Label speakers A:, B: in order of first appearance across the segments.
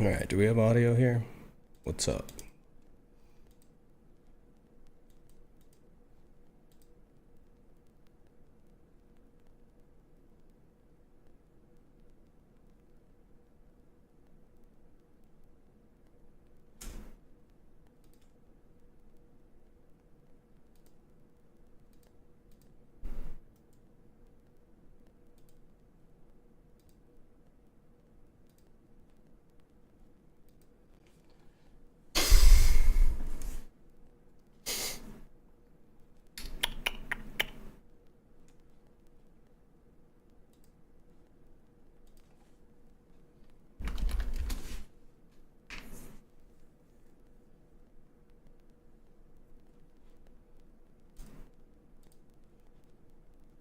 A: Alright, do we have audio here? What's up?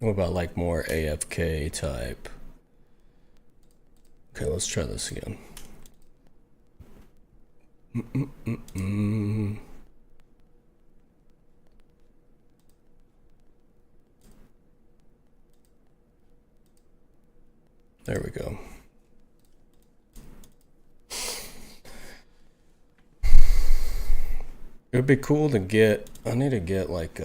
A: What about like more AFK type? Okay, let's try this again. There we go. It would be cool to get, I need to get like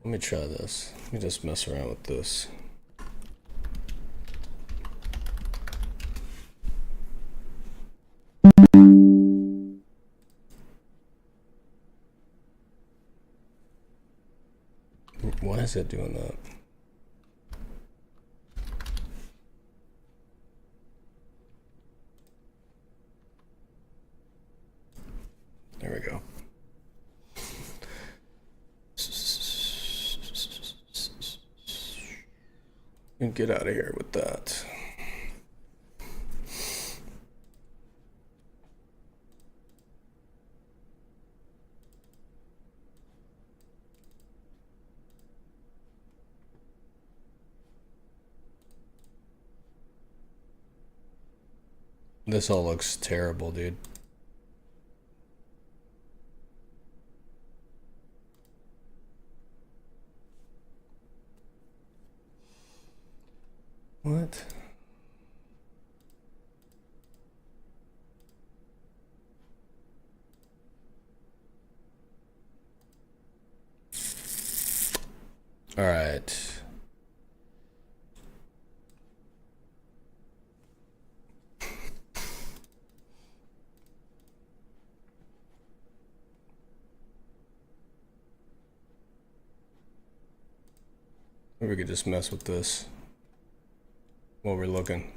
A: let me try this. Let me just mess around with this. Why is it doing that? There we go. And get out of here with that. This all looks terrible, dude. What? All right. Maybe we could just mess with this while we're looking.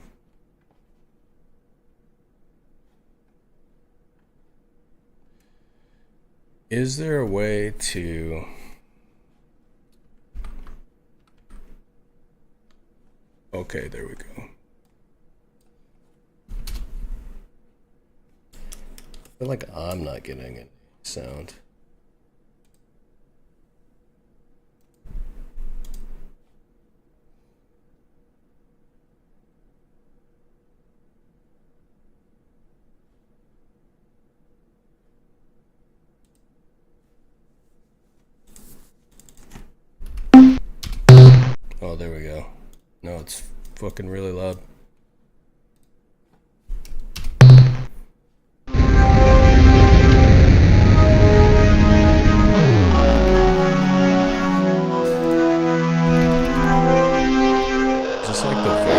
A: Is there a way to okay, there we go. I feel like I'm not getting any sound. Oh, there we go. No, it's fucking really loud. Just like the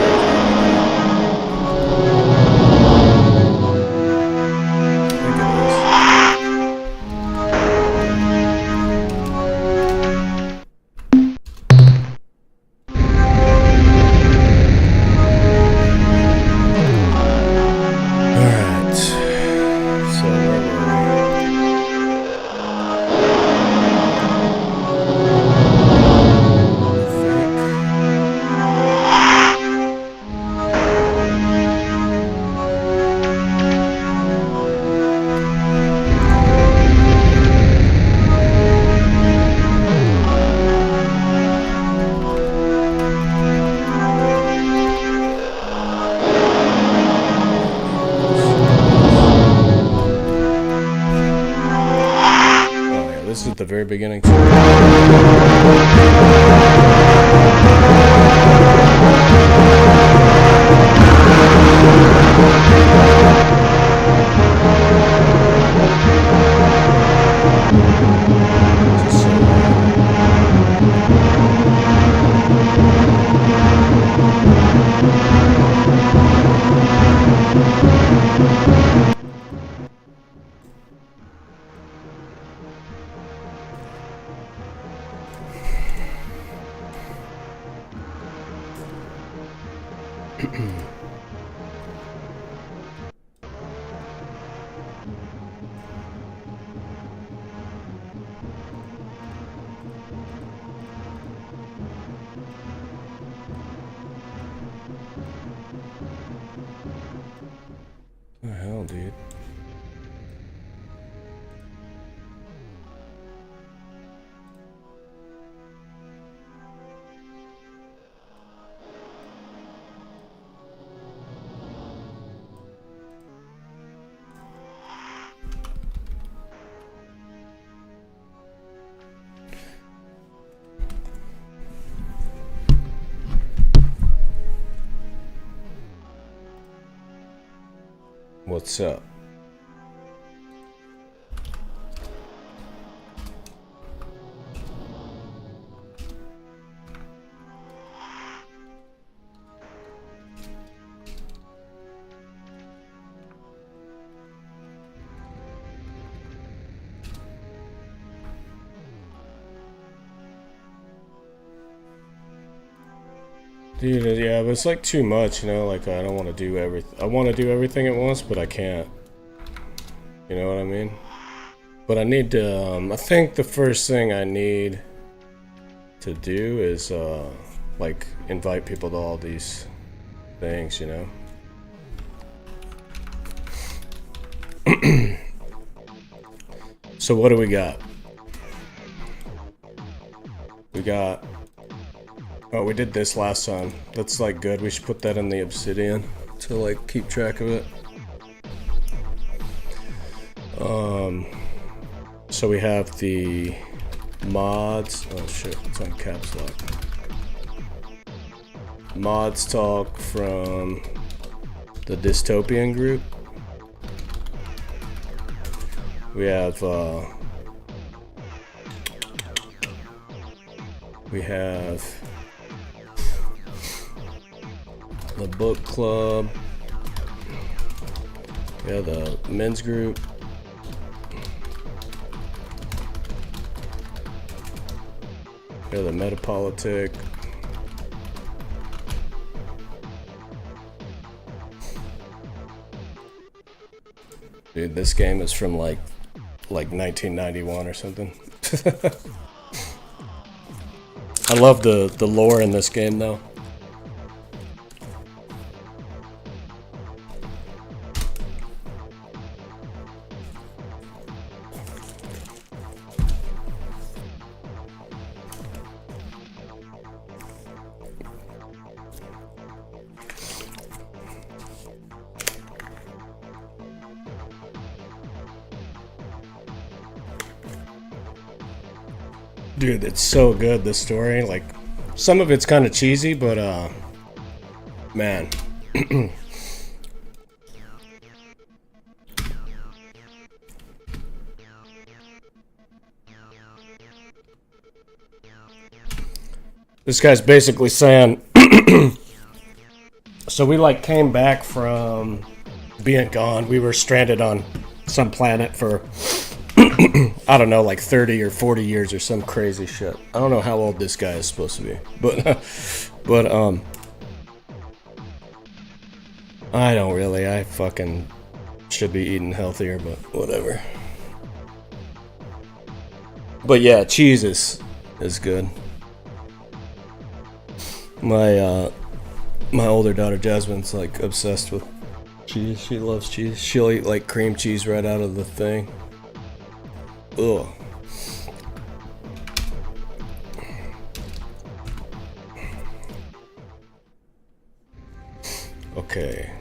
A: this is at the very beginning. What the hell, dude? What's up? Dude, yeah, but it's like too much, you know, like I don't want to do everything. I want to do everything at once, but I can't. You know what I mean? But I need to, I think the first thing I need to do is, like, invite people to all these things, you know? So what do we got? We got... Oh, we did this last time. That's, like, good. We should put that in the obsidian to, like, keep track of it. So we have the mods. Oh shit, it's on caps lock. Mods talk from the dystopian group. We have the book club. We have the men's group. We have the Metapolitic. Dude, this game is from like 1991 or something. I love the lore in this game though. Dude, it's so good, this story. Like, some of it's kind of cheesy, but, man. This guy's basically saying, so we, like, came back from being gone. We were stranded on some planet for... I don't know, like 30 or 40 years or some crazy shit. I don't know how old this guy is supposed to be, but I don't really. I fucking should be eating healthier, but whatever. But yeah, cheese is good. My older daughter Jasmine's like obsessed with cheese. She loves cheese. She'll eat like cream cheese right out of the thing. Ugh. Okay.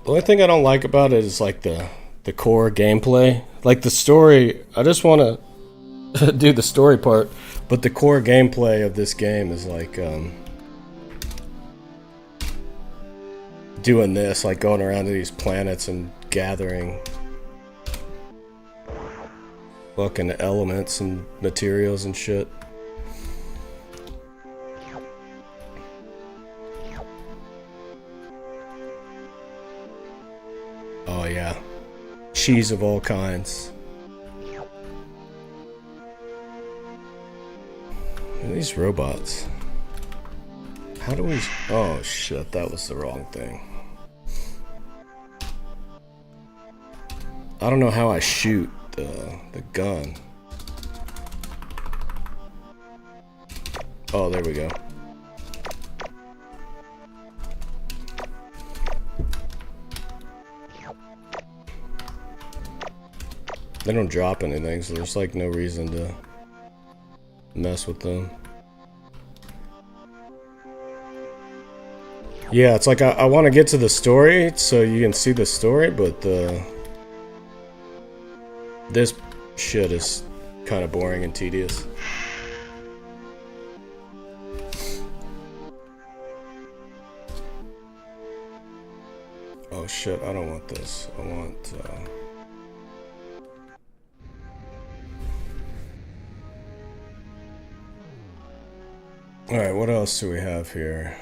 A: The only thing I don't like about it is like the core gameplay. Like the story, I just want to do the story part, but the core gameplay of this game is like doing this, like going around to these planets and gathering fucking elements and materials and shit. Oh yeah, cheese of all kinds. These robots. How do we... Oh shit, that was the wrong thing. I don't know how I shoot the gun. Oh, there we go. They don't drop anything, so there's like no reason to mess with them. Yeah, it's like I want to get to the story so you can see the story, but this shit is kind of boring and tedious. Oh shit, I don't want this. I want... Alright, what else do we have here?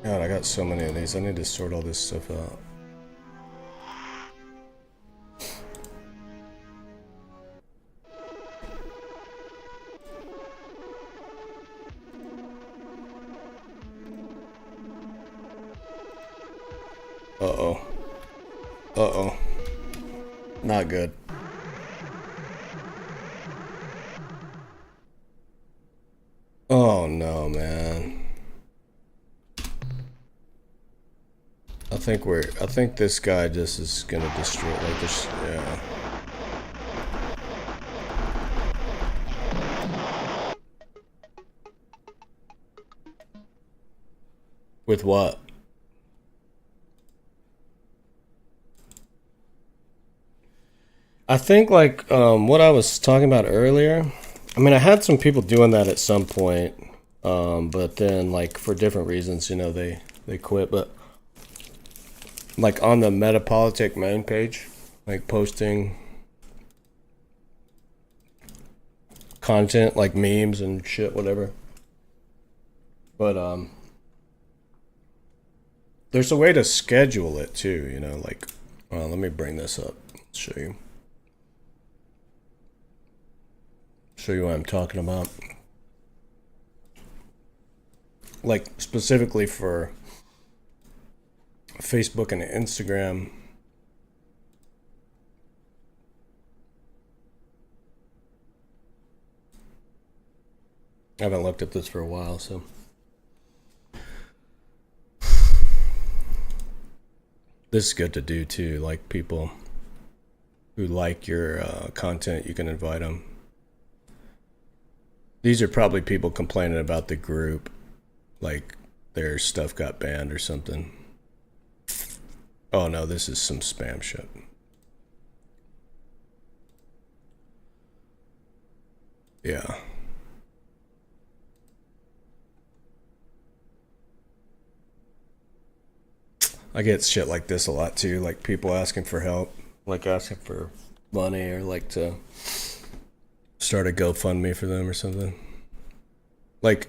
A: God, I got so many of these. I need to sort all this stuff out. Uh-oh. Uh-oh. Not good. Oh no, man. I think this guy just is gonna destroy like this. Yeah. With what? I think like what I was talking about earlier. I mean, I had some people doing that at some point, but then like for different reasons, you know, they quit. But like on the Metapolitic main page, like posting content like memes and shit, whatever. But there's a way to schedule it too, you know, like let me bring this up, show you what I'm talking about. Like specifically for Facebook and Instagram. I haven't looked at this for a while, so. This is good to do too, like people who like your content, you can invite them. These are probably people complaining about the group, like their stuff got banned or something. Oh no, this is some spam shit. Yeah. I get shit like this a lot too, like people asking for help, like asking for money or like to start a GoFundMe for them or something. Like,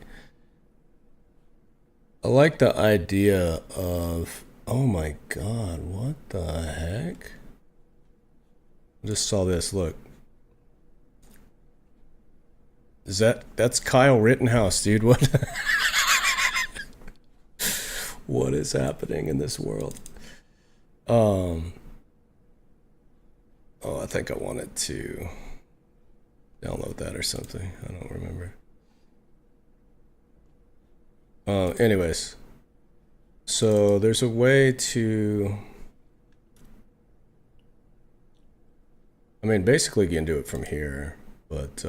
A: I like the idea of, oh my god, what the heck? I just saw this, look. That's Kyle Rittenhouse, dude, what? What is happening in this world? Oh, I think I wanted to download that or something. I don't remember. Anyways, so there's a way to, I mean, basically you can do it from here, but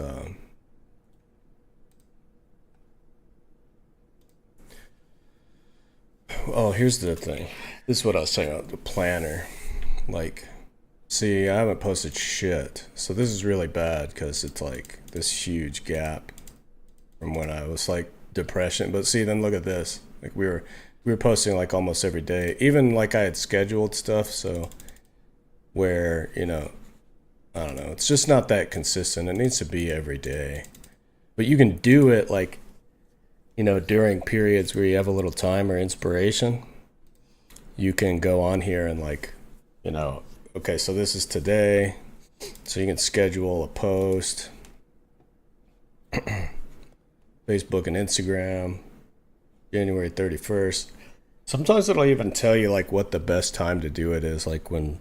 A: oh, here's the thing. This is what I was saying about the planner. Like, see, I haven't posted shit, so this is really bad because it's like this huge gap from when I was like depression. But see, then look at this. Like we were posting like almost every day, even like I had scheduled stuff. So where, you know, I don't know, it's just not that consistent. It needs to be every day, but you can do it like, you know, during periods where you have a little time or inspiration. You can go on here and like, you know, okay, so this is today. So you can schedule a post, Facebook and Instagram, January 31st. Sometimes it'll even tell you like what the best time to do it is, like when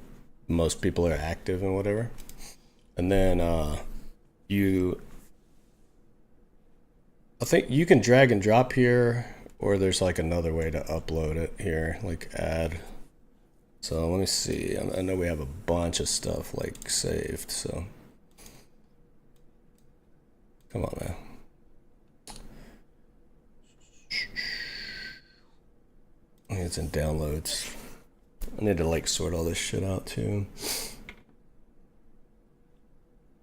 A: most people are active and whatever. And then I think you can drag and drop here, or there's like another way to upload it here, like add. So let me see. I know we have a bunch of stuff like saved, so come on, man. It's in downloads. I need to like sort all this shit out too.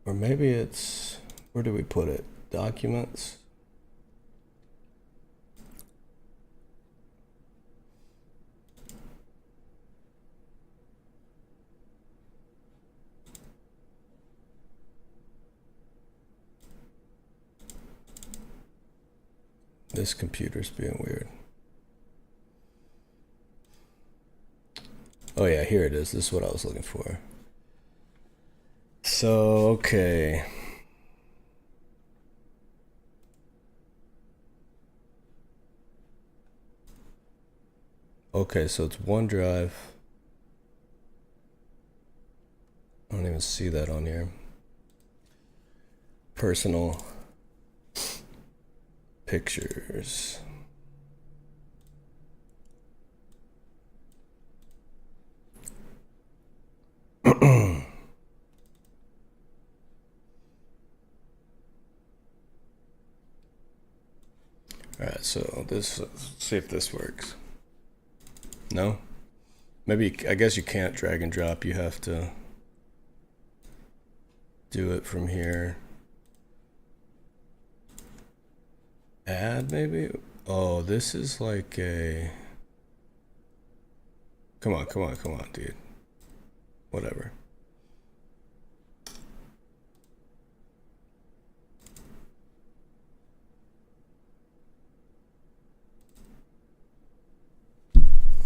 A: Or maybe it's, where do we put it? Documents. This computer's being weird. Oh yeah, here it is. This is what I was looking for. So, okay. Okay, so it's OneDrive. I don't even see that on here. Personal pictures. Alright, so this, let's see if this works. No? Maybe, I guess you can't drag and drop, you have to do it from here. Add, maybe? Oh, this is like a... Come on, dude. Whatever.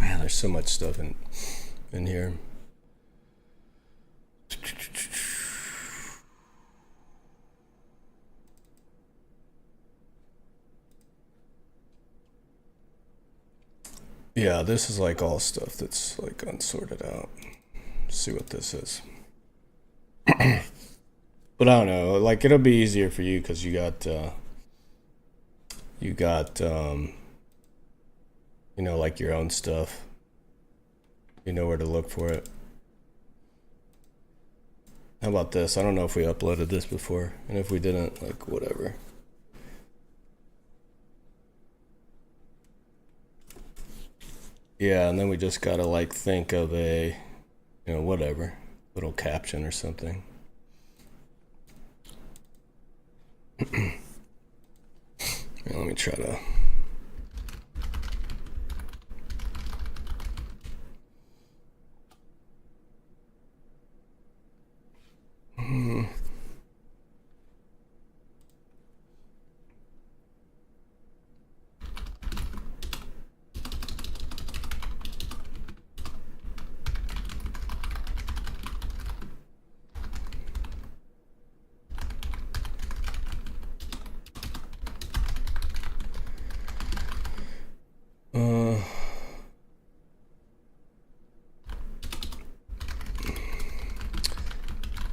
A: Man, there's so much stuff in here. Yeah, this is like all stuff that's like unsorted out. Let's see what this is. But I don't know, like it'll be easier for you because you got you know, like your own stuff. You know where to look for it. How about this? I don't know if we uploaded this before, and if we didn't, like whatever. Yeah, and then we just gotta like think of a, you know, whatever, little caption or something. Here, let me try to.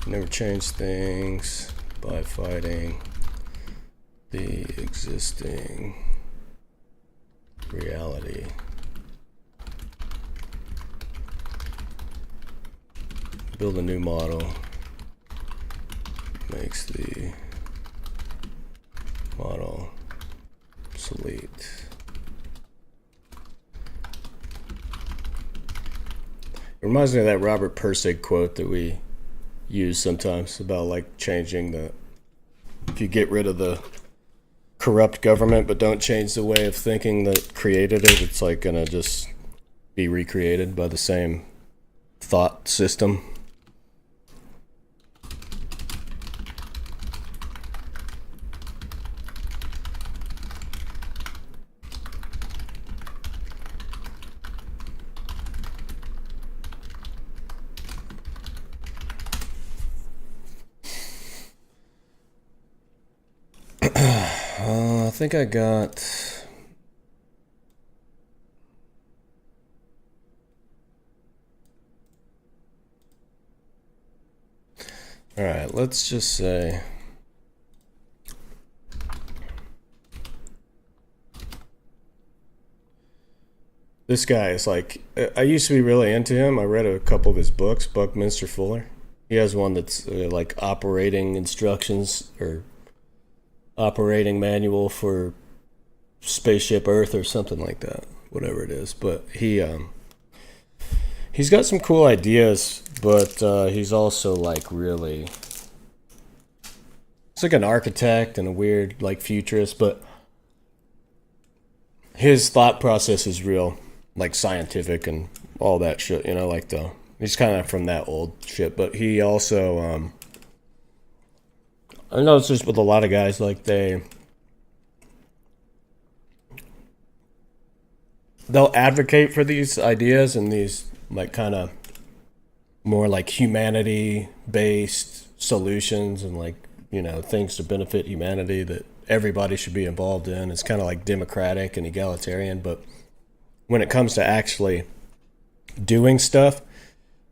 A: Never change things by fighting the existing reality. Build a new model. Makes the model obsolete. It reminds me of that Robert Pirsig quote that we use sometimes about like changing the, if you get rid of the corrupt government but don't change the way of thinking that created it, it's like gonna just be recreated by the same thought system. think I got... Alright, let's just say... This guy is like... I used to be really into him. I read a couple of his books, Buckminster Fuller. He has one that's like operating instructions or operating manual for Spaceship Earth or something like that. Whatever it is. But he's got some cool ideas, but he's also like really... It's like an architect and a weird like futurist, but his thought process is real like scientific and all that shit, you know, like he's kind of from that old shit, but he also I know it's just with a lot of guys, like they'll advocate for these ideas and these like kind of more like humanity based solutions and like, you know, things to benefit humanity that everybody should be involved in. It's kind of like democratic and egalitarian, but when it comes to actually doing stuff,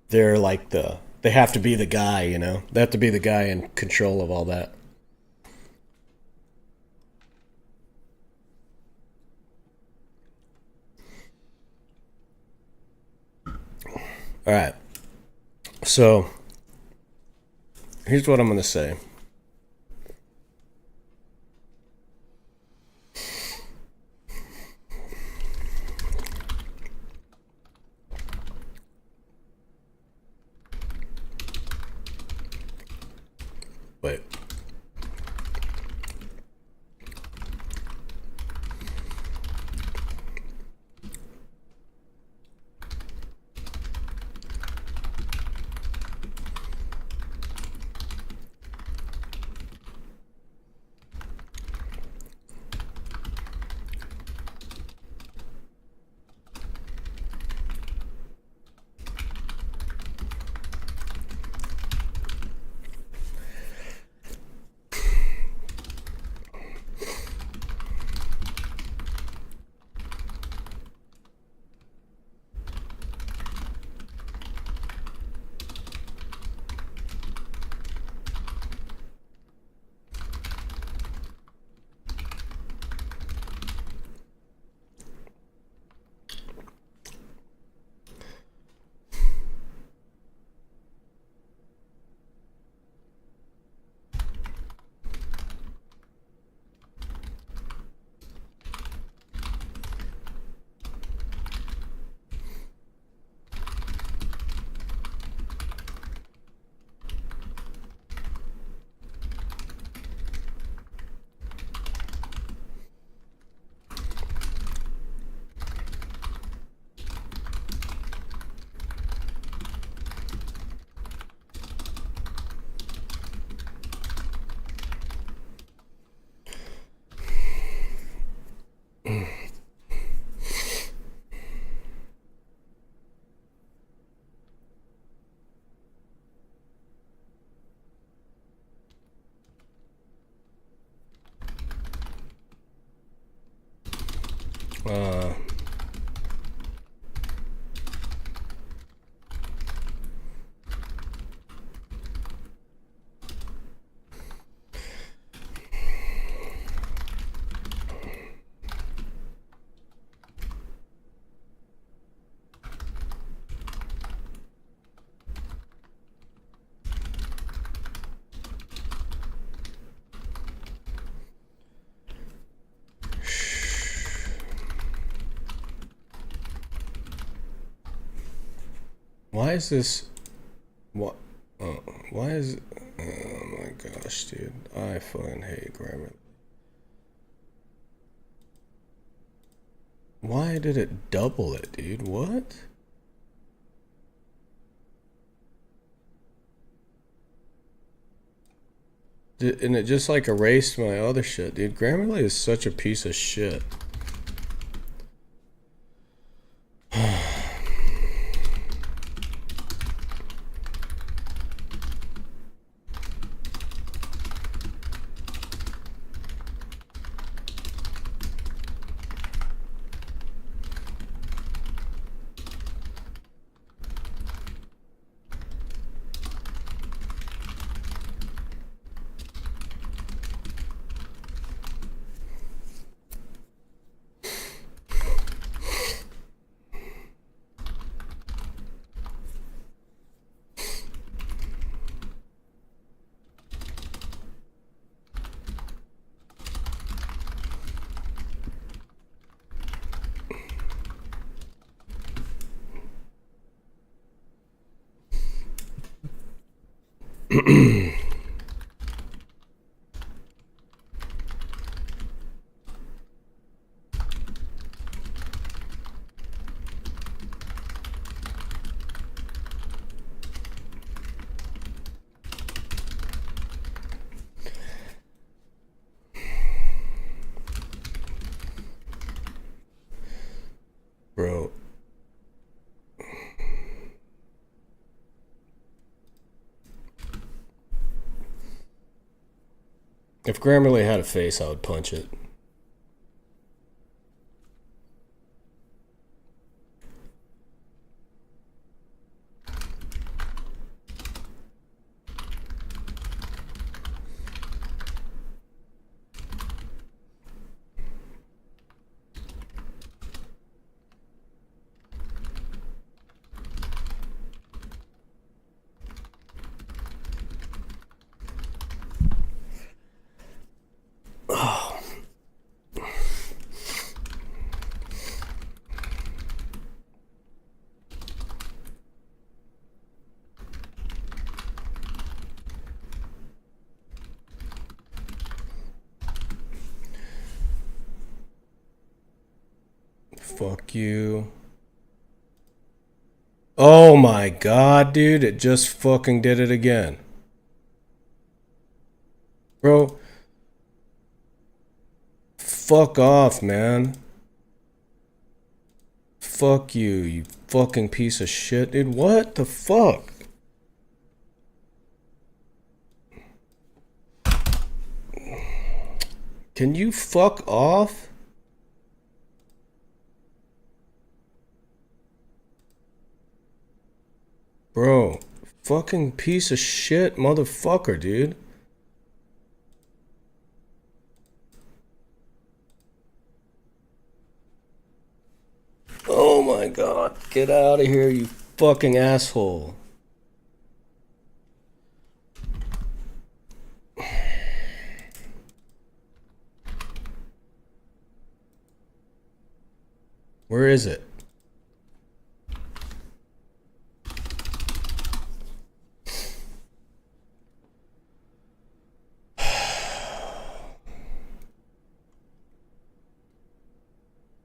A: they're like they have to be the guy, you know? They have to be the guy in control of all that. All right. So, here's what I'm going to say. Wait. Uh, why is this? What? Why is? Oh my gosh, dude! I fucking hate grammar. Why did it double it, dude? What? And it just like erased my other shit, dude. Grammarly is such a piece of shit. Bro. If Grammarly had a face, I would punch it. Fuck you. Oh my god, dude, it just fucking did it again. Bro, fuck off, man. Fuck you, you fucking piece of shit, dude. What the fuck? Can you fuck off? Bro, fucking piece of shit motherfucker, dude. Oh my god, get out of here, you fucking asshole. Where is it?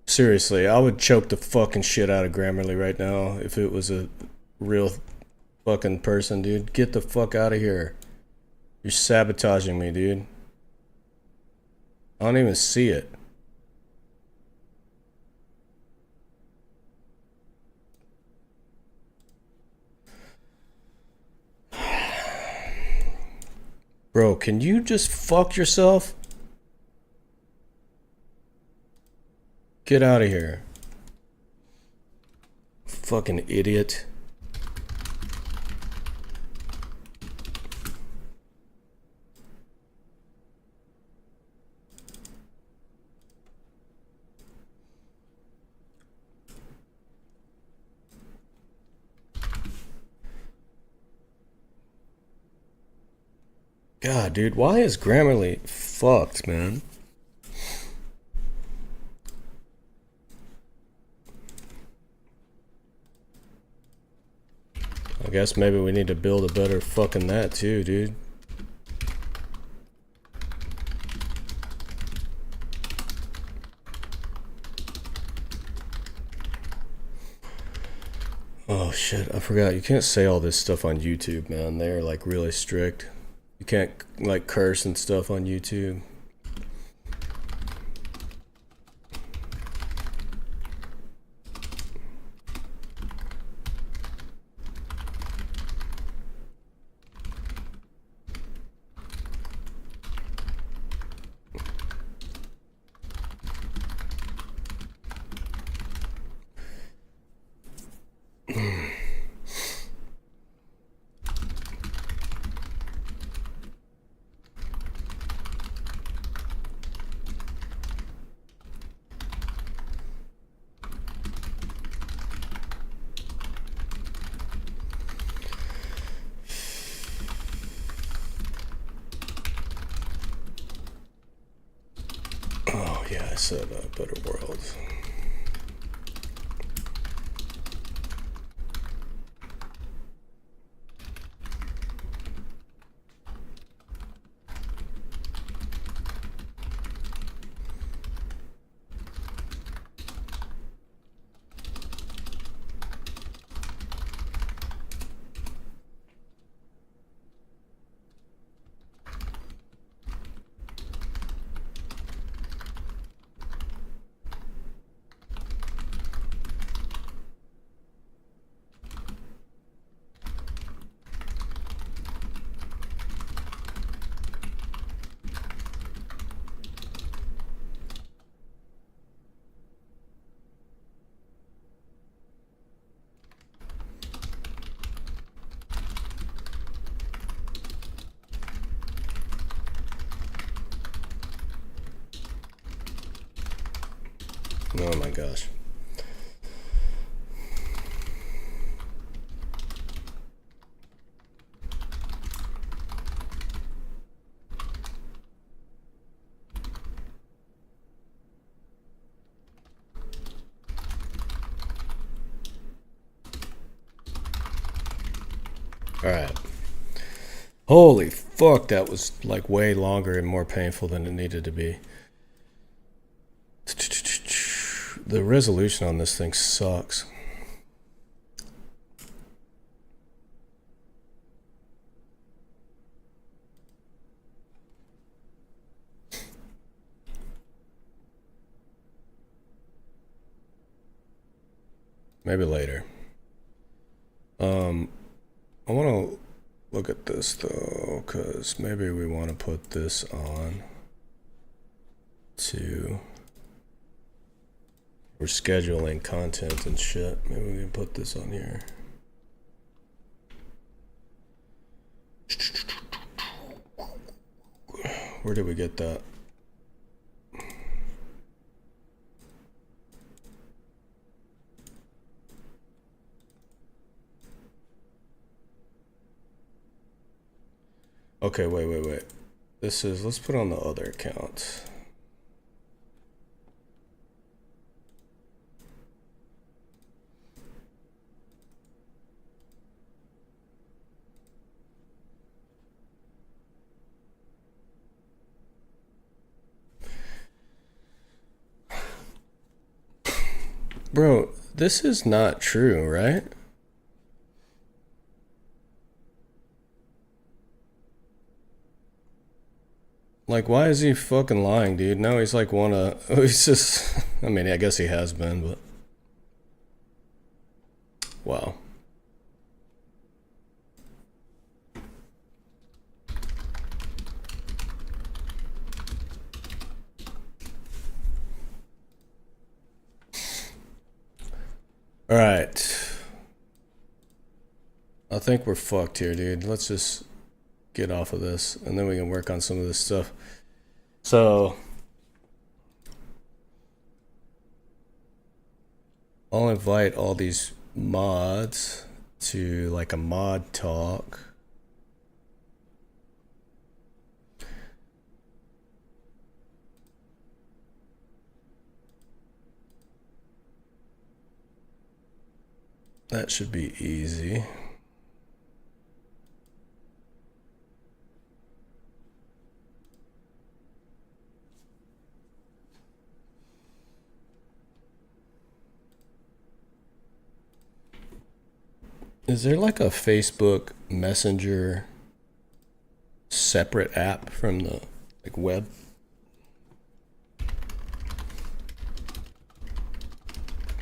A: Seriously, I would choke the fucking shit out of Grammarly right now if it was a real fucking person, dude. Get the fuck out of here. You're sabotaging me, dude. I don't even see it. Bro, can you just fuck yourself? Get out of here. Fucking idiot. God, dude, why is Grammarly fucked, man? I guess maybe we need to build a better fucking that too, dude. Oh shit, I forgot. You can't say all this stuff on YouTube, man. They're like really strict. You can't like curse and stuff on YouTube. Oh yeah, I said better world. Oh my gosh. Alright. Holy fuck, that was like way longer and more painful than it needed to be. The resolution on this thing sucks. Maybe later. I want to look at this though, because maybe we want to put this on to... We're scheduling content and shit. Maybe we can put this on here. Where did we get that? Okay, wait. This is, let's put on the other account. Bro, this is not true, right? Like, why is he fucking lying, dude? Now he's like he's just, I mean, I guess he has been, but. Wow. Alright. I think we're fucked here, dude. Let's just get off of this, and then we can work on some of this stuff. So, I'll invite all these mods to like a mod talk. That should be easy. Is there like a Facebook Messenger separate app from the like web?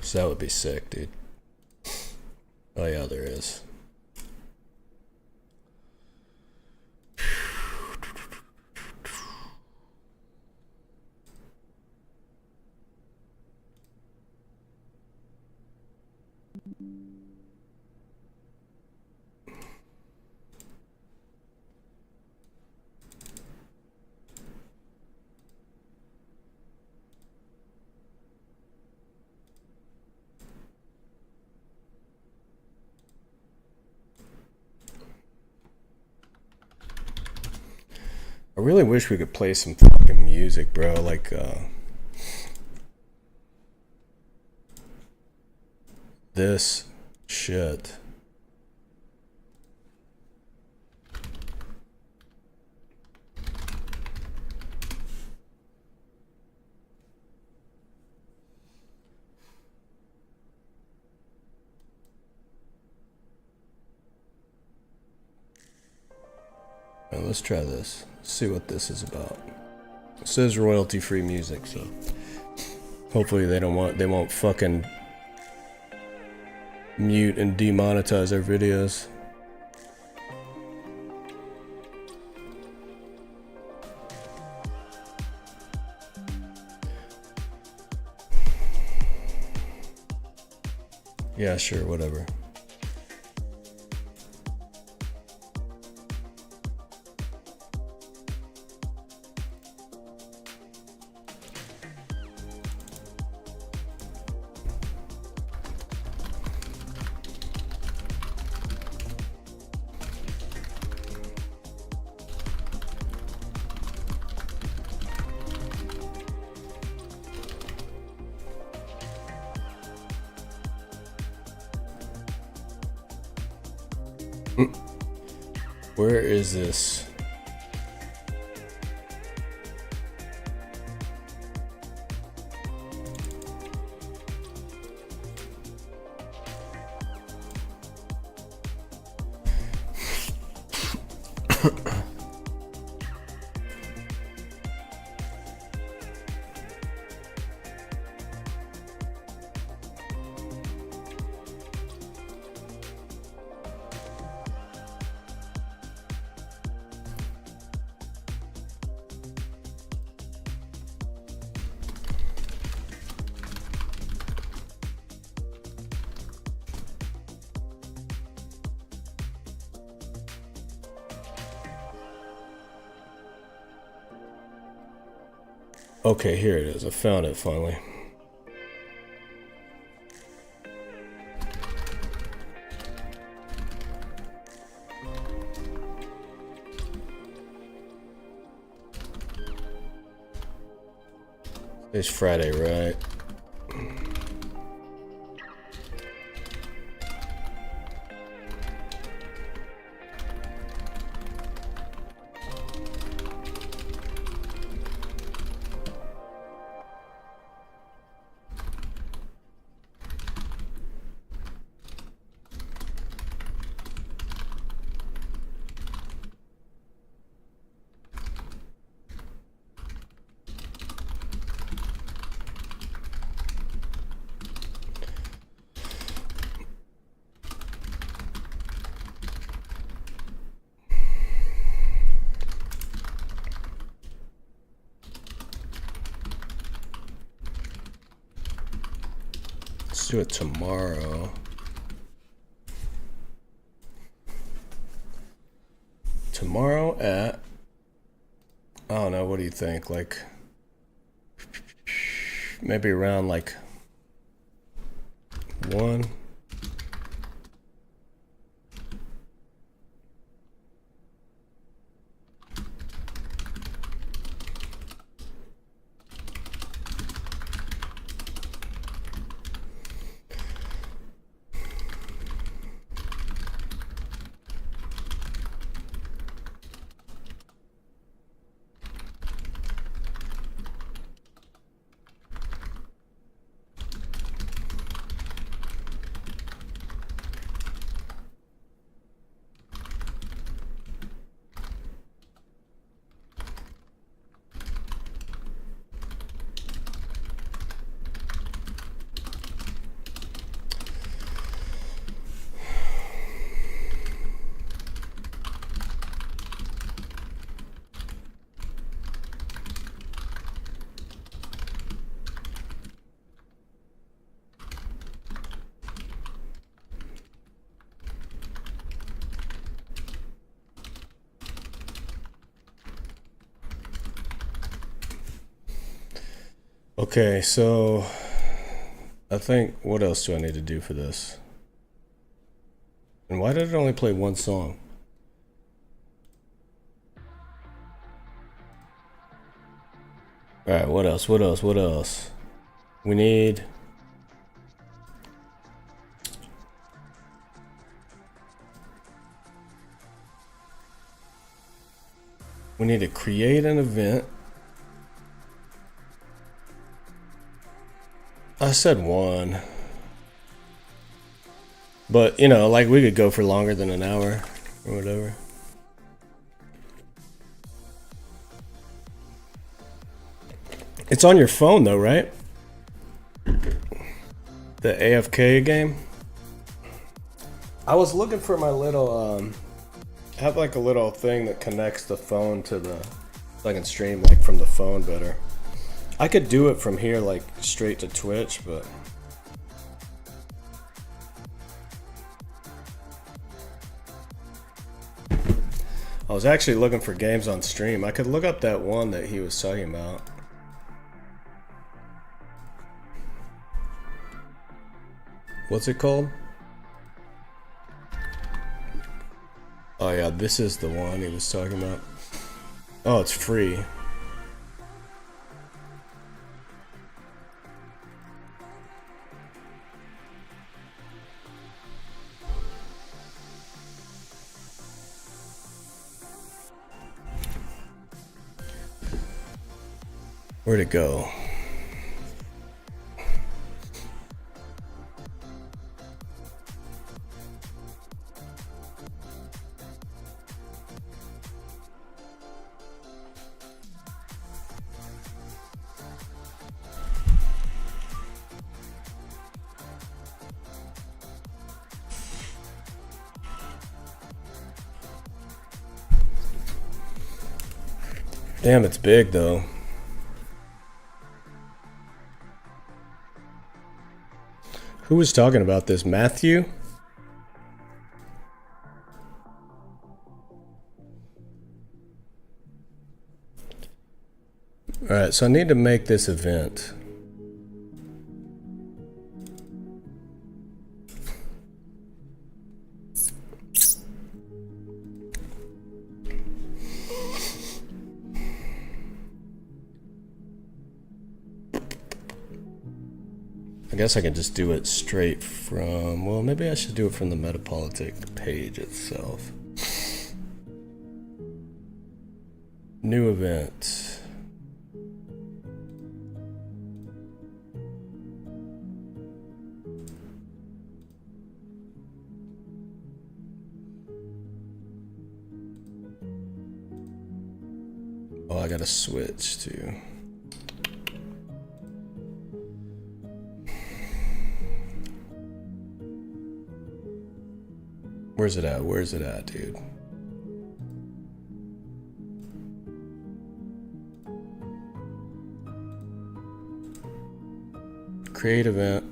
A: So that would be sick, dude. Oh yeah, there is. I really wish we could play some fucking music, bro. Like, this shit. Now, let's try this. See what this is about. It says royalty-free music, so hopefully they won't fucking mute and demonetize our videos. Yeah, sure, whatever. Where is this? Okay, here it is. I found it finally. It's Friday, right? Let's do it tomorrow. Tomorrow at, I don't know, what do you think? Like, maybe around like 1. Okay, so I think, what else do I need to do for this? And why did it only play one song? Alright, what else? What else? What else? We need... We need to create an event. I said 1. But, you know, like we could go for longer than an hour or whatever. It's on your phone though, right? The AFK game? I was looking for my little, I have like a little thing that connects the phone to the, so I can stream like from the phone better. I could do it from here, like straight to Twitch, but I was actually looking for games on stream. I could look up that one that he was talking about. What's it called? Oh yeah, this is the one he was talking about. Oh, it's free. Where'd it go? Damn, it's big though. Who was talking about this? Matthew? Alright, so I need to make this event. I guess I can just do it straight from, well, maybe I should do it from the Metapolitic page itself. New event. Oh, I gotta switch to. Where's it at? Where's it at, dude? Create event.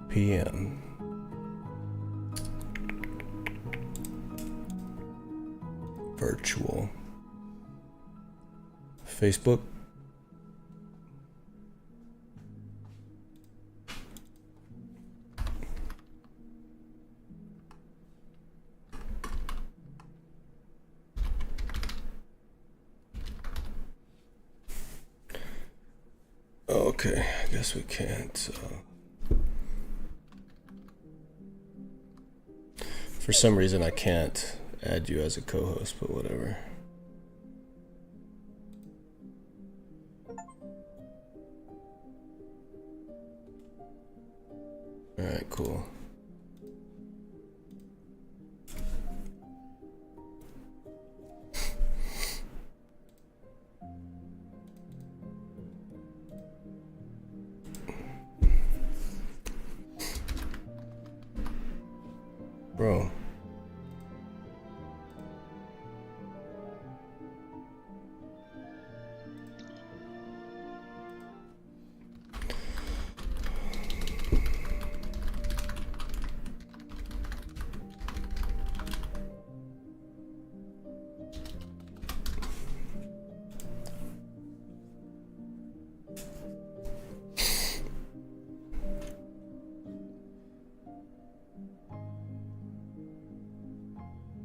A: PM. Virtual. Facebook. Okay, I guess we can't. For some reason, I can't add you as a co-host, but whatever. All right, cool. Bro.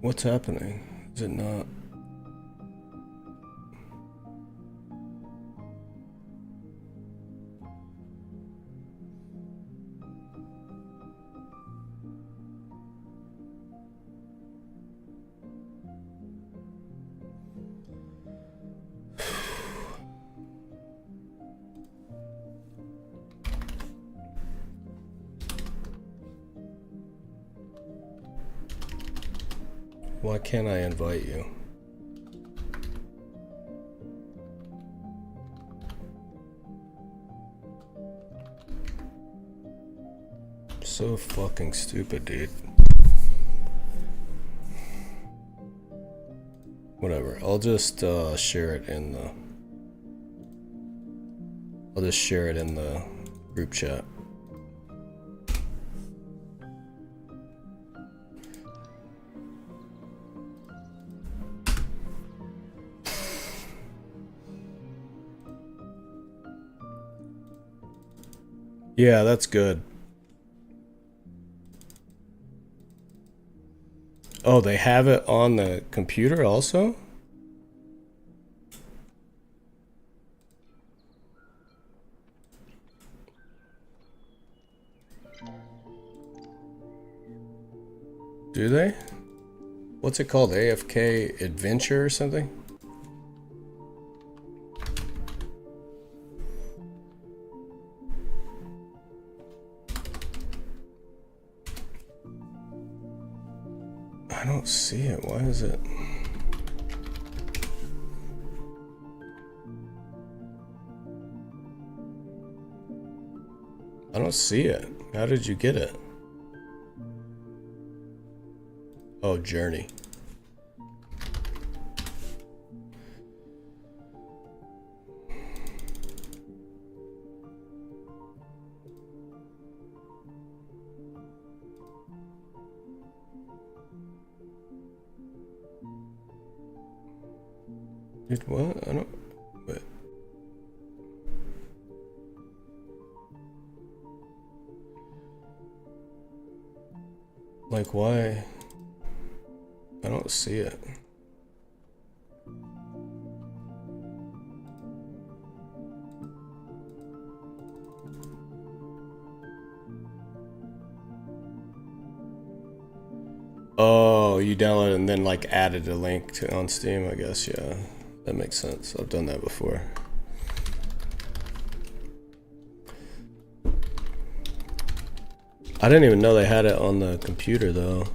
A: What's happening? Is it not? Why can't I invite you? So fucking stupid, dude. Whatever. I'll just share it in the. I'll just share it in the group chat. Yeah, that's good. Oh, they have it on the computer also? Do they? What's it called? AFK Adventure or something? I don't see it. Why is it? I don't see it. How did you get it? Oh, Journey. Dude, what? I don't... Wait. Like, why? I don't see it. Oh, you downloaded and then like added a link to on Steam, I guess. Yeah, that makes sense. I've done that before. I didn't even know they had it on the computer though.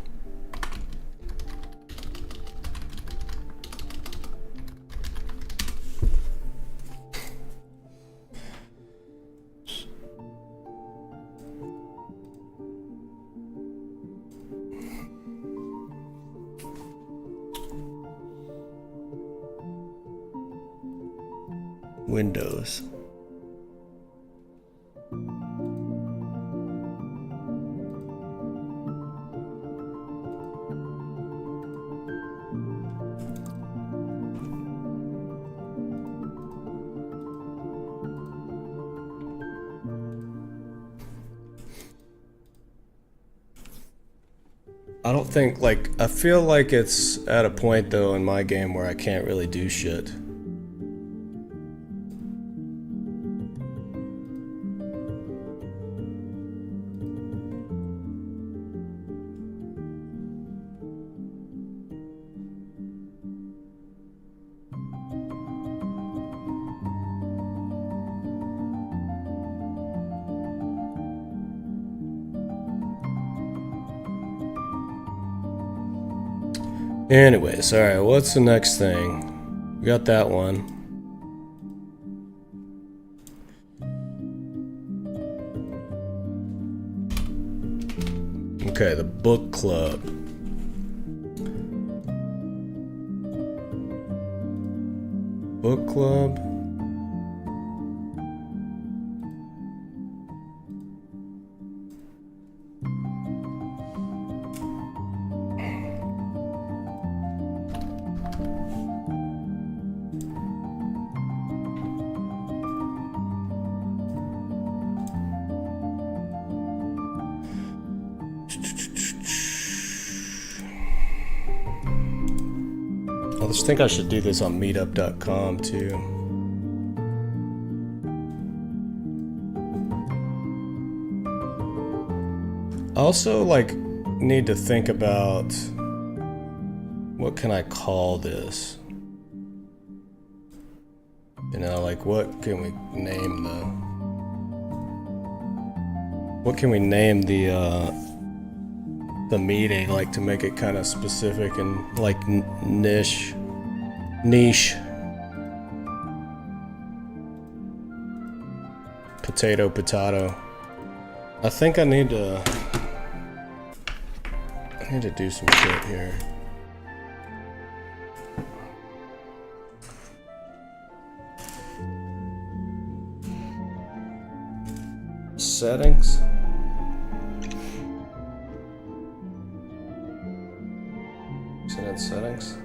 A: Windows. I don't think, like, I feel like it's at a point though in my game where I can't really do shit. Anyways, alright, what's the next thing? We got that one. Okay, the book club. Book club. I just think I should do this on meetup.com too. I also like need to think about what can I call this? You know, like what can we name the meeting, like to make it kind of specific and like niche. Potato. I think I need to I need to do some shit here. Settings. Is it in settings?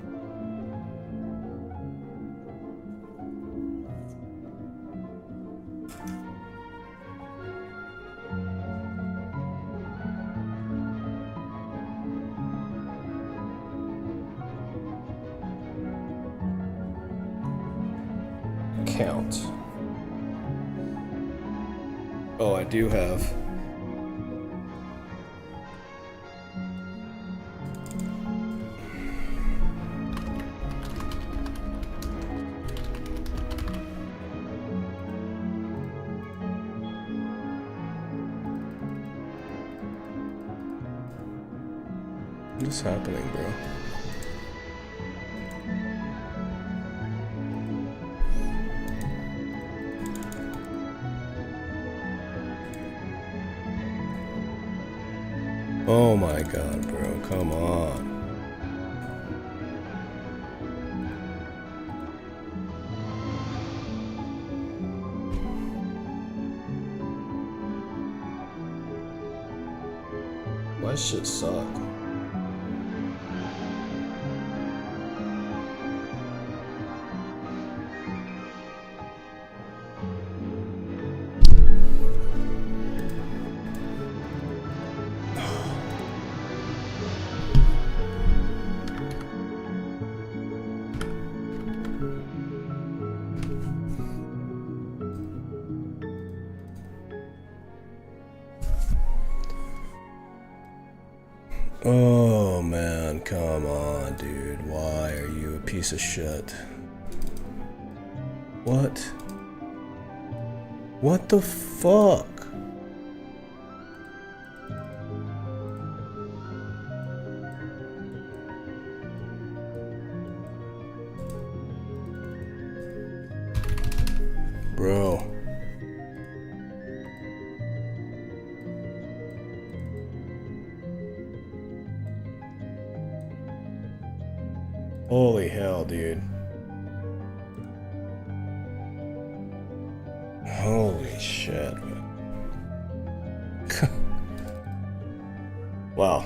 A: Count. Oh, I do have. What is happening, bro? Oh my god, bro, come on. Why does shit suck? Oh man, come on, dude. Why are you a piece of shit? What? What the fuck? Bro. Holy hell, dude. Holy shit. Wow.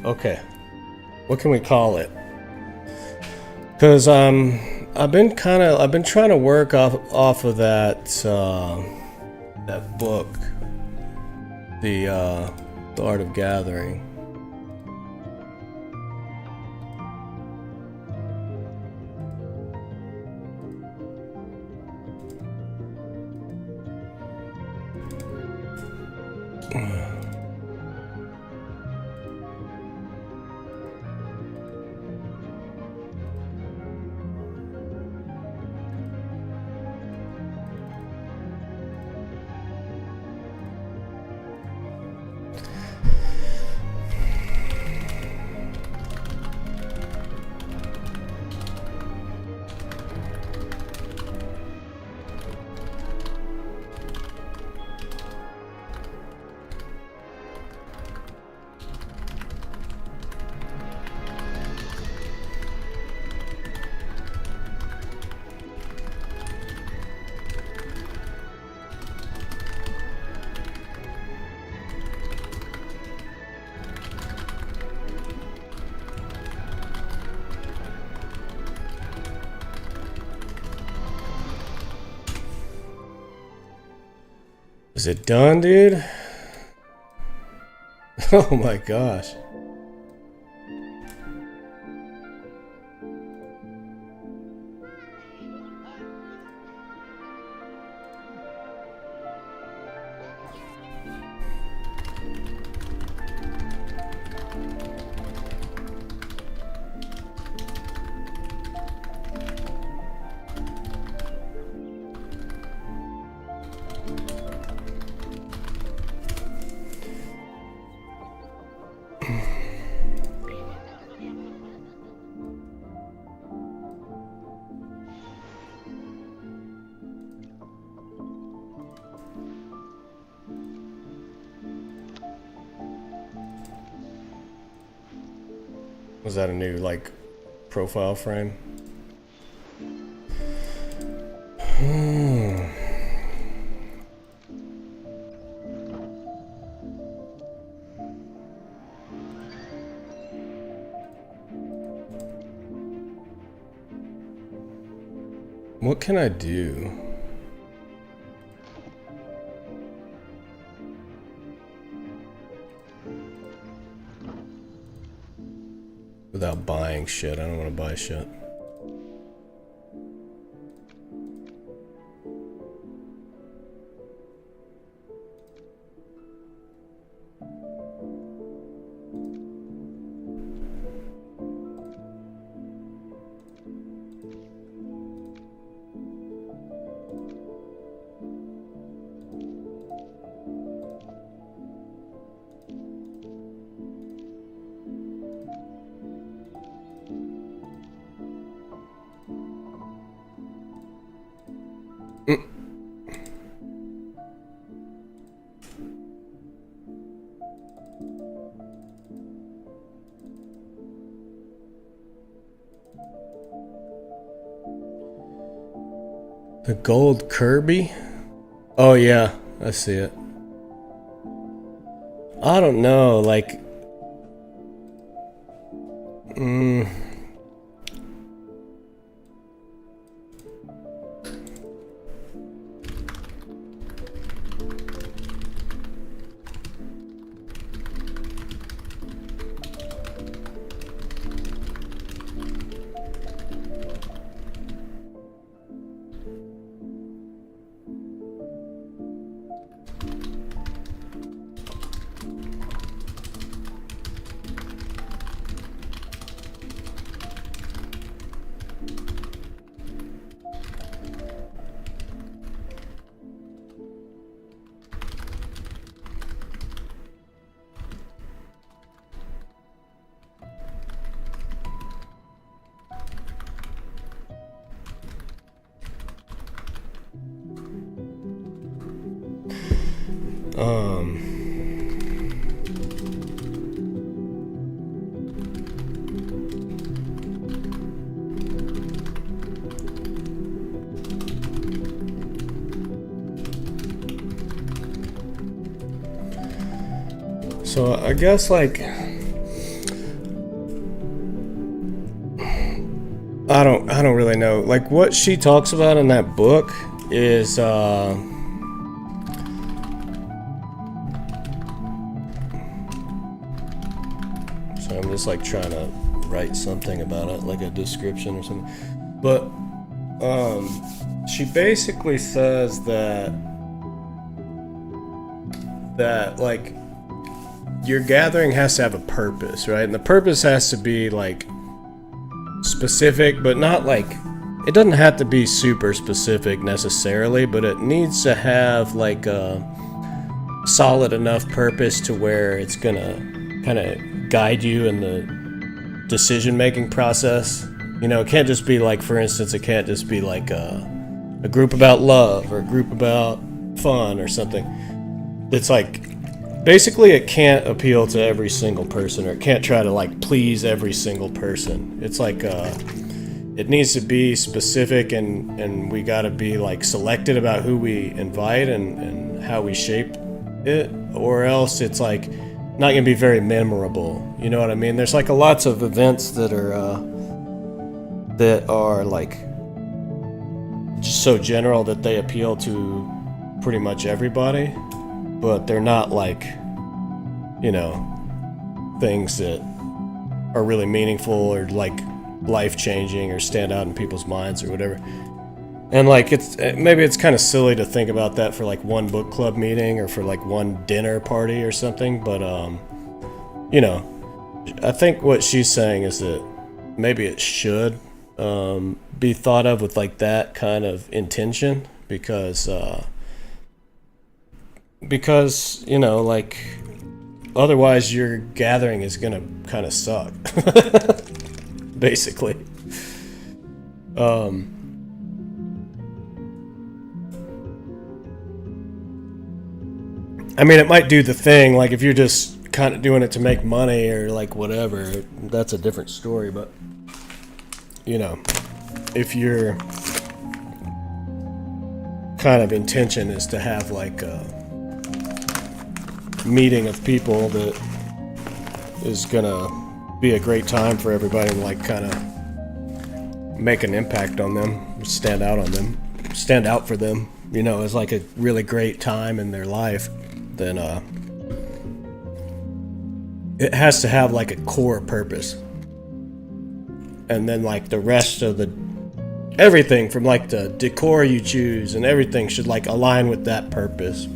A: Okay, what can we call it? Because I've been trying to work off of that that book, the Art of Gathering. Is it done, dude? Oh my gosh. Was that a new, like, profile frame? What can I do? Without buying shit. I don't want to buy shit. The gold Kirby? Oh yeah, I see it. I don't know, like... So I guess, like, I don't really know. Like, what she talks about in that book is so I'm just like trying to write something about it, like a description or something. But she basically says that like your gathering has to have a purpose, right? And the purpose has to be like specific, but not like, it doesn't have to be super specific necessarily, but it needs to have like a solid enough purpose to where it's gonna kind of guide you in the decision-making process. You know, it can't just be like, for instance, it can't just be like a group about love or a group about fun or something. It's like, basically it can't appeal to every single person, or it can't try to like please every single person. It's like it needs to be specific, and we gotta be like selected about who we invite and how we shape it, or else it's like not gonna be very memorable. You know what I mean? There's like lots of events that are like just so general that they appeal to pretty much everybody, but they're not like, you know, things that are really meaningful or like life-changing or stand out in people's minds or whatever. And like, maybe it's kind of silly to think about that for like one book club meeting or for like one dinner party or something, but you know, I think what she's saying is that maybe it should be thought of with like that kind of intention, because you know, like, otherwise your gathering is gonna kind of suck. Basically. I mean, it might do the thing, like if you're just kind of doing it to make money or like whatever, that's a different story. But you know, if your kind of intention is to have like a meeting of people that is gonna be a great time for everybody and like kind of make an impact on them, stand out for them, you know, as like a really great time in their life, then it has to have like a core purpose. And then like the rest of the everything from like the decor you choose and everything should like align with that purpose.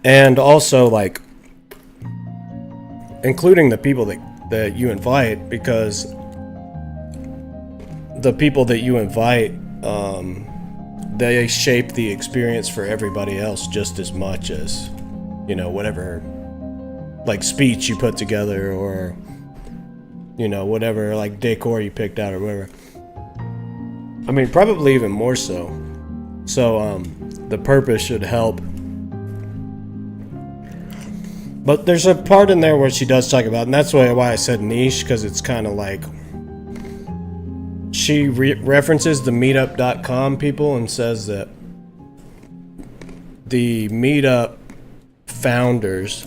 A: And also like including the people that you invite, because the people that you invite, they shape the experience for everybody else just as much as, you know, whatever like speech you put together or, you know, whatever like decor you picked out or whatever. I mean, probably even more so. So the purpose should help. But there's a part in there where she does talk about, and that's why I said niche, because it's kind of like she references the meetup.com people and says that the meetup founders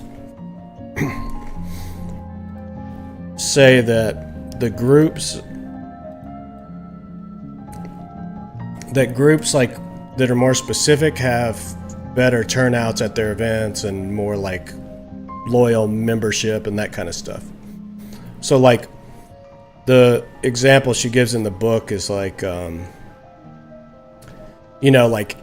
A: say that the groups like that are more specific have better turnouts at their events and more like loyal membership and that kind of stuff. So like the example she gives in the book is like you know, like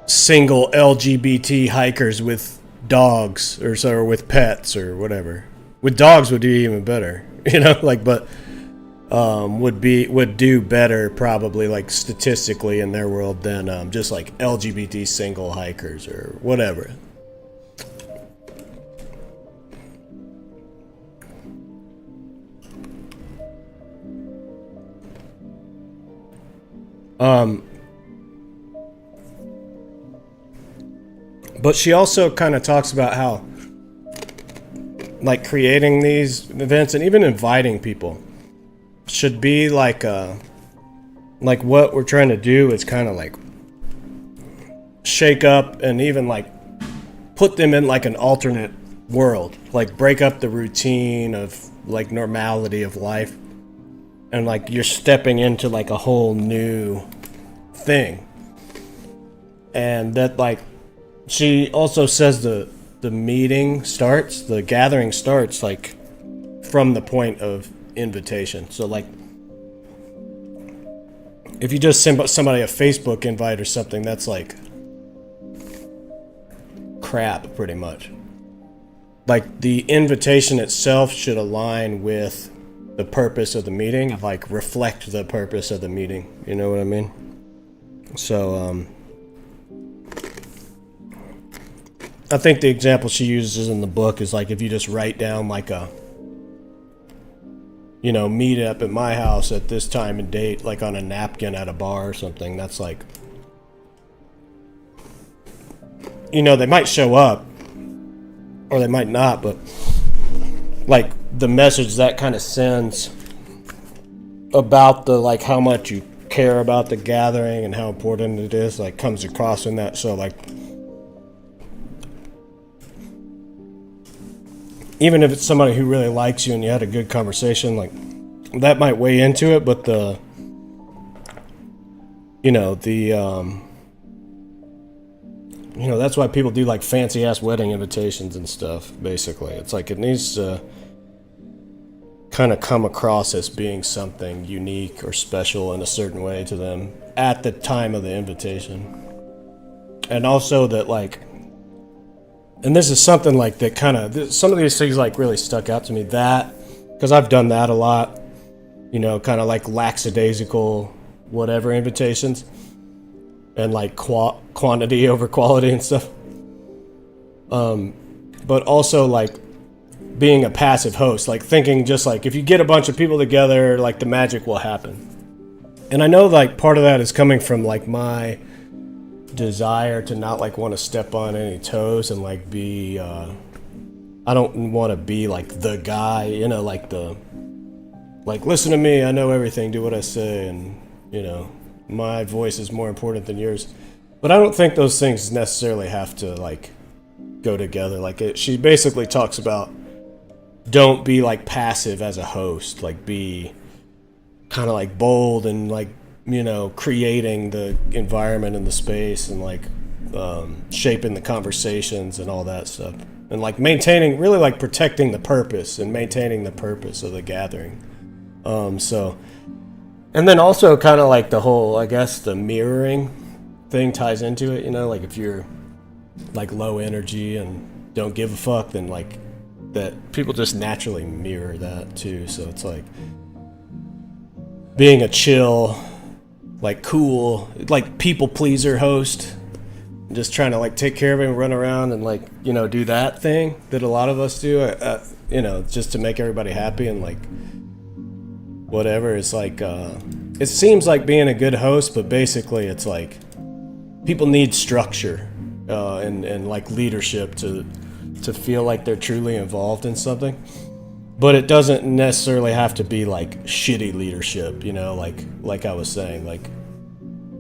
A: single LGBT hikers with dogs or with pets or whatever. With dogs would do even better, you know, like, but would do better probably like statistically in their world than just like LGBT single hikers or whatever. But she also kind of talks about how like creating these events and even inviting people should be like what we're trying to do is kind of like shake up and even like put them in like an alternate world, like break up the routine of like normality of life, and like you're stepping into like a whole new thing. And that like she also says the gathering starts like from the point of invitation. So like if you just send somebody a Facebook invite or something, that's like crap pretty much. Like the invitation itself should align with the purpose of the meeting, like reflect the purpose of the meeting, you know what I mean? So I think the example she uses in the book is like if you just write down like a, you know, meet up at my house at this time and date, like on a napkin at a bar or something, that's like, you know, they might show up or they might not, but like the message that kind of sends about the like how much you care about the gathering and how important it is like comes across in that. So like even if it's somebody who really likes you and you had a good conversation, like that might weigh into it, but the, you know, that's why people do like fancy ass wedding invitations and stuff, basically. It's like it needs to kind of come across as being something unique or special in a certain way to them at the time of the invitation. And also that like, and this is something like that kind of, some of these things like really stuck out to me, that, because I've done that a lot, you know, kind of like lackadaisical whatever invitations and like quantity over quality and stuff. But also like being a passive host, like thinking just like if you get a bunch of people together, like the magic will happen. And I know like part of that is coming from like my desire to not like want to step on any toes and like be I don't want to be like the guy, you know, like the like listen to me, I know everything, do what I say, and you know, my voice is more important than yours. But I don't think those things necessarily have to like go together. Like she basically talks about don't be like passive as a host, like be kind of like bold and like, you know, creating the environment and the space and like shaping the conversations and all that stuff, and like maintaining, really like protecting the purpose and maintaining the purpose of the gathering. So, and then also kind of like the whole, I guess the mirroring thing ties into it, you know, like if you're like low energy and don't give a fuck, then like that people just naturally mirror that too. So it's like being a chill, like cool, like people pleaser host, just trying to like take care of it and run around and like, you know, do that thing that a lot of us do, you know, just to make everybody happy and like whatever. It's like it seems like being a good host, but basically it's like people need structure and like leadership to feel like they're truly involved in something. But it doesn't necessarily have to be like shitty leadership, you know, like I was saying, like,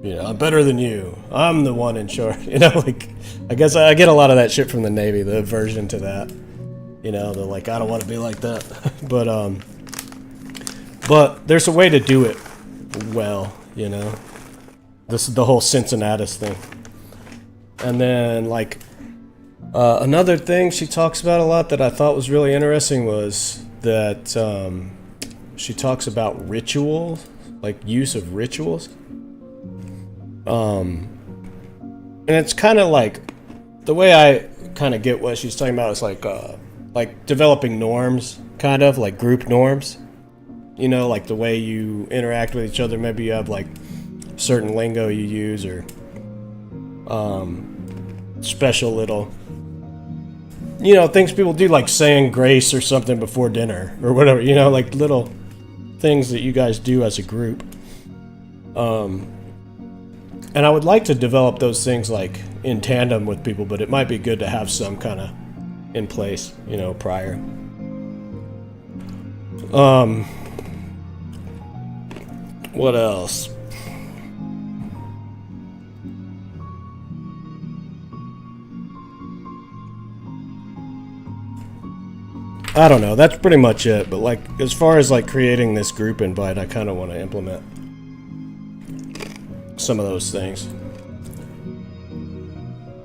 A: you know, I'm better than you, I'm the one in charge, you know, like I guess I get a lot of that shit from the Navy, the aversion to that, you know, they're like, I don't want to be like that. But there's a way to do it well, you know. This is the whole Cincinnatus thing. And then like another thing she talks about a lot that I thought was really interesting was that she talks about rituals, like use of rituals. And it's kind of like the way I kind of get what she's talking about is like developing norms, kind of like group norms. You know, like the way you interact with each other. Maybe you have like certain lingo you use, or special little, you know, things people do, like saying grace or something before dinner or whatever, you know, like little things that you guys do as a group. And I would like to develop those things like in tandem with people, but it might be good to have some kind of in place, you know, prior. What else? I don't know. That's pretty much it. But like, as far as like creating this group invite, I kind of want to implement some of those things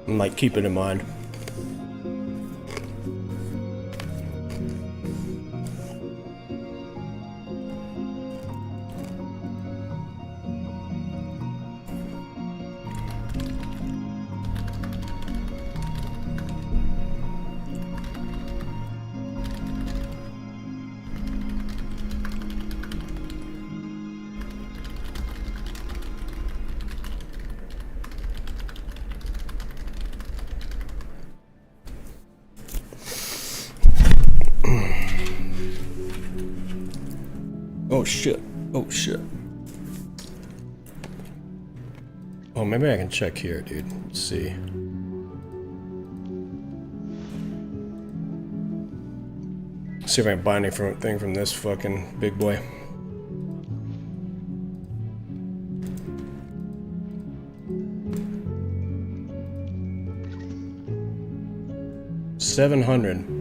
A: and like keep it in mind. Oh shit. Oh shit. Oh, maybe I can check here, dude. Let's see. See if I can buy anything from this fucking big boy. $700.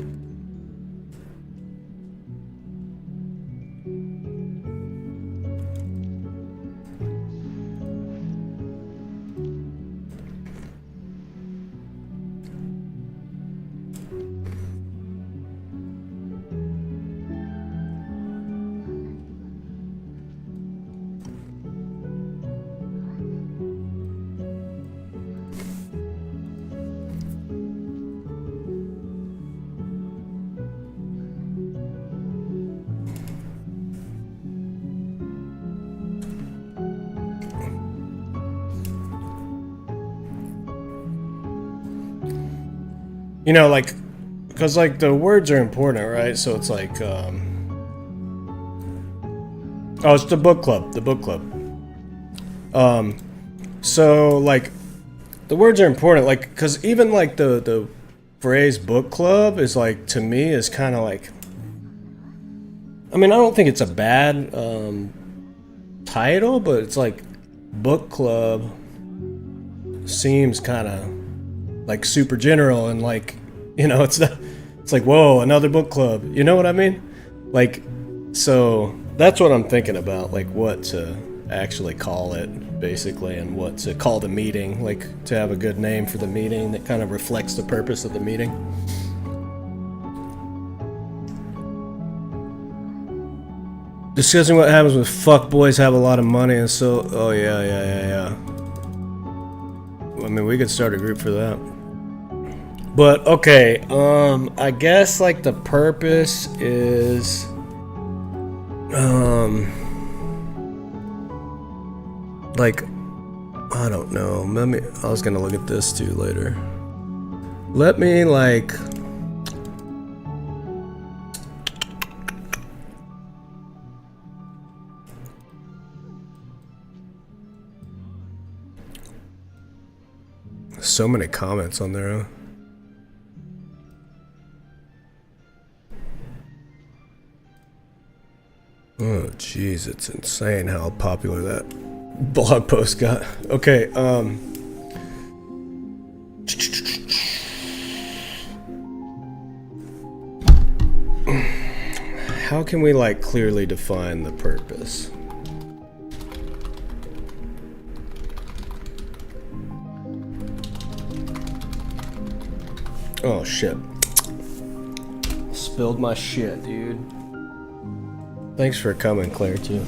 A: You know, like, because, like, the words are important, right? So it's like, oh, it's the book club, So, like, the words are important, like, because even like the phrase book club is like, to me, is kind of like, I mean, I don't think it's a bad title, but it's like book club seems kind of like super general, and like, you know, it's like, whoa, another book club, you know what I mean? Like, so that's what I'm thinking about, like what to actually call it, basically, and what to call the meeting, like to have a good name for the meeting that kind of reflects the purpose of the meeting. Discussing what happens when fuckboys have a lot of money, and so, oh yeah. I mean, we could start a group for that. But okay, I guess like the purpose is, like, I don't know. I was gonna look at this too later. Let me like. So many comments on there, huh? Oh, jeez, it's insane how popular that blog post got. Okay, how can we, like, clearly define the purpose? Oh, shit. Spilled my shit, dude. Thanks for coming, Claire, too.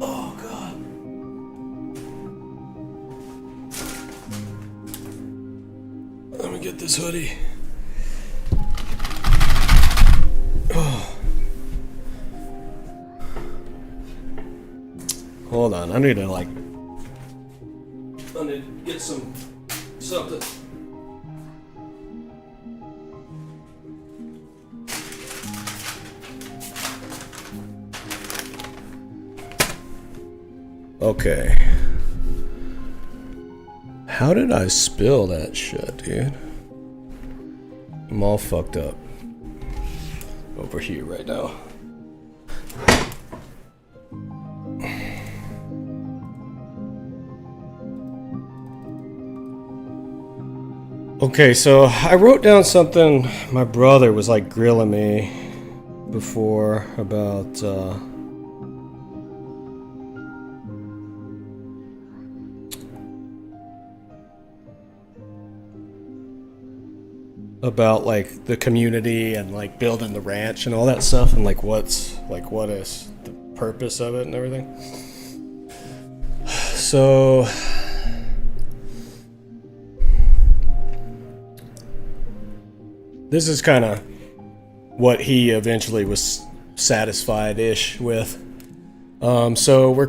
A: Oh, God. Let me get this hoodie. Oh. Hold on, I need to, like... I need to get something. Okay. How did I spill that shit, dude? I'm all fucked up. Over here right now. Okay, so I wrote down something my brother was like grilling me before about like the community and like building the ranch and all that stuff, and like what is the purpose of it and everything. So this is kind of what he eventually was satisfied-ish with. So we're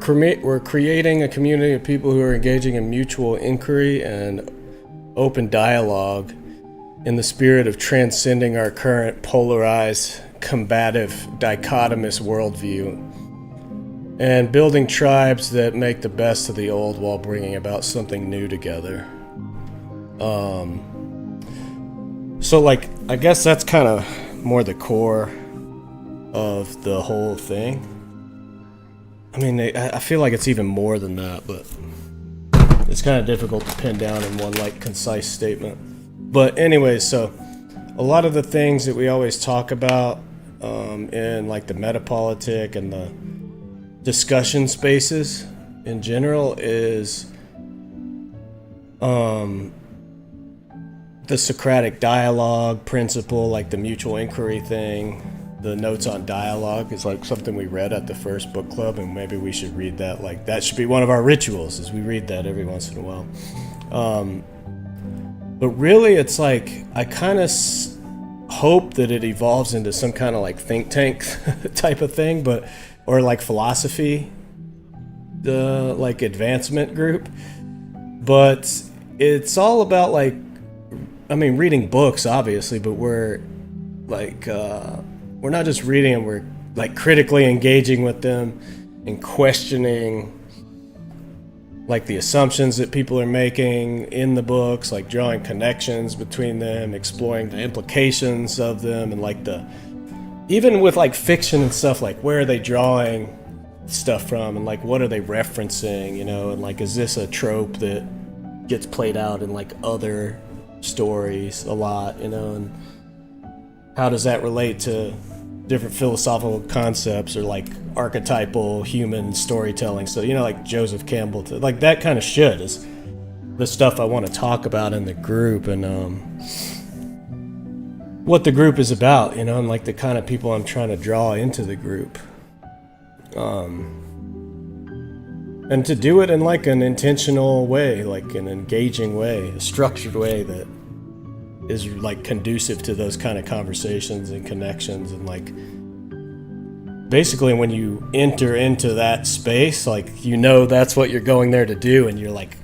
A: creating a community of people who are engaging in mutual inquiry and open dialogue in the spirit of transcending our current polarized, combative, dichotomous worldview, and building tribes that make the best of the old while bringing about something new together. So, like, I guess that's kind of more the core of the whole thing. I mean, I feel like it's even more than that, but it's kind of difficult to pin down in one, like, concise statement. But anyways, so a lot of the things that we always talk about in like the Metapolitic and the discussion spaces in general is the Socratic dialogue principle, like the mutual inquiry thing. The notes on dialogue is like something we read at the first book club, and maybe we should read that. Like that should be one of our rituals, is we read that every once in a while. But really, it's like, I kind of hope that it evolves into some kind of like think tank type of thing, or like philosophy, like advancement group. But it's all about like, I mean, reading books, obviously, but we're like, we're not just reading them, we're like critically engaging with them and questioning like the assumptions that people are making in the books, like drawing connections between them, exploring the implications of them, and like the, even with like fiction and stuff, like where are they drawing stuff from, and like what are they referencing, you know, and like is this a trope that gets played out in like other stories a lot, you know, and how does that relate to different philosophical concepts or like archetypal human storytelling. So, you know, like Joseph Campbell, like that kind of shit is the stuff I want to talk about in the group, and what the group is about, you know, and like the kind of people I'm trying to draw into the group. And to do it in like an intentional way, like an engaging way, a structured way that is like conducive to those kind of conversations and connections. And like basically when you enter into that space, like, you know, that's what you're going there to do, and you're like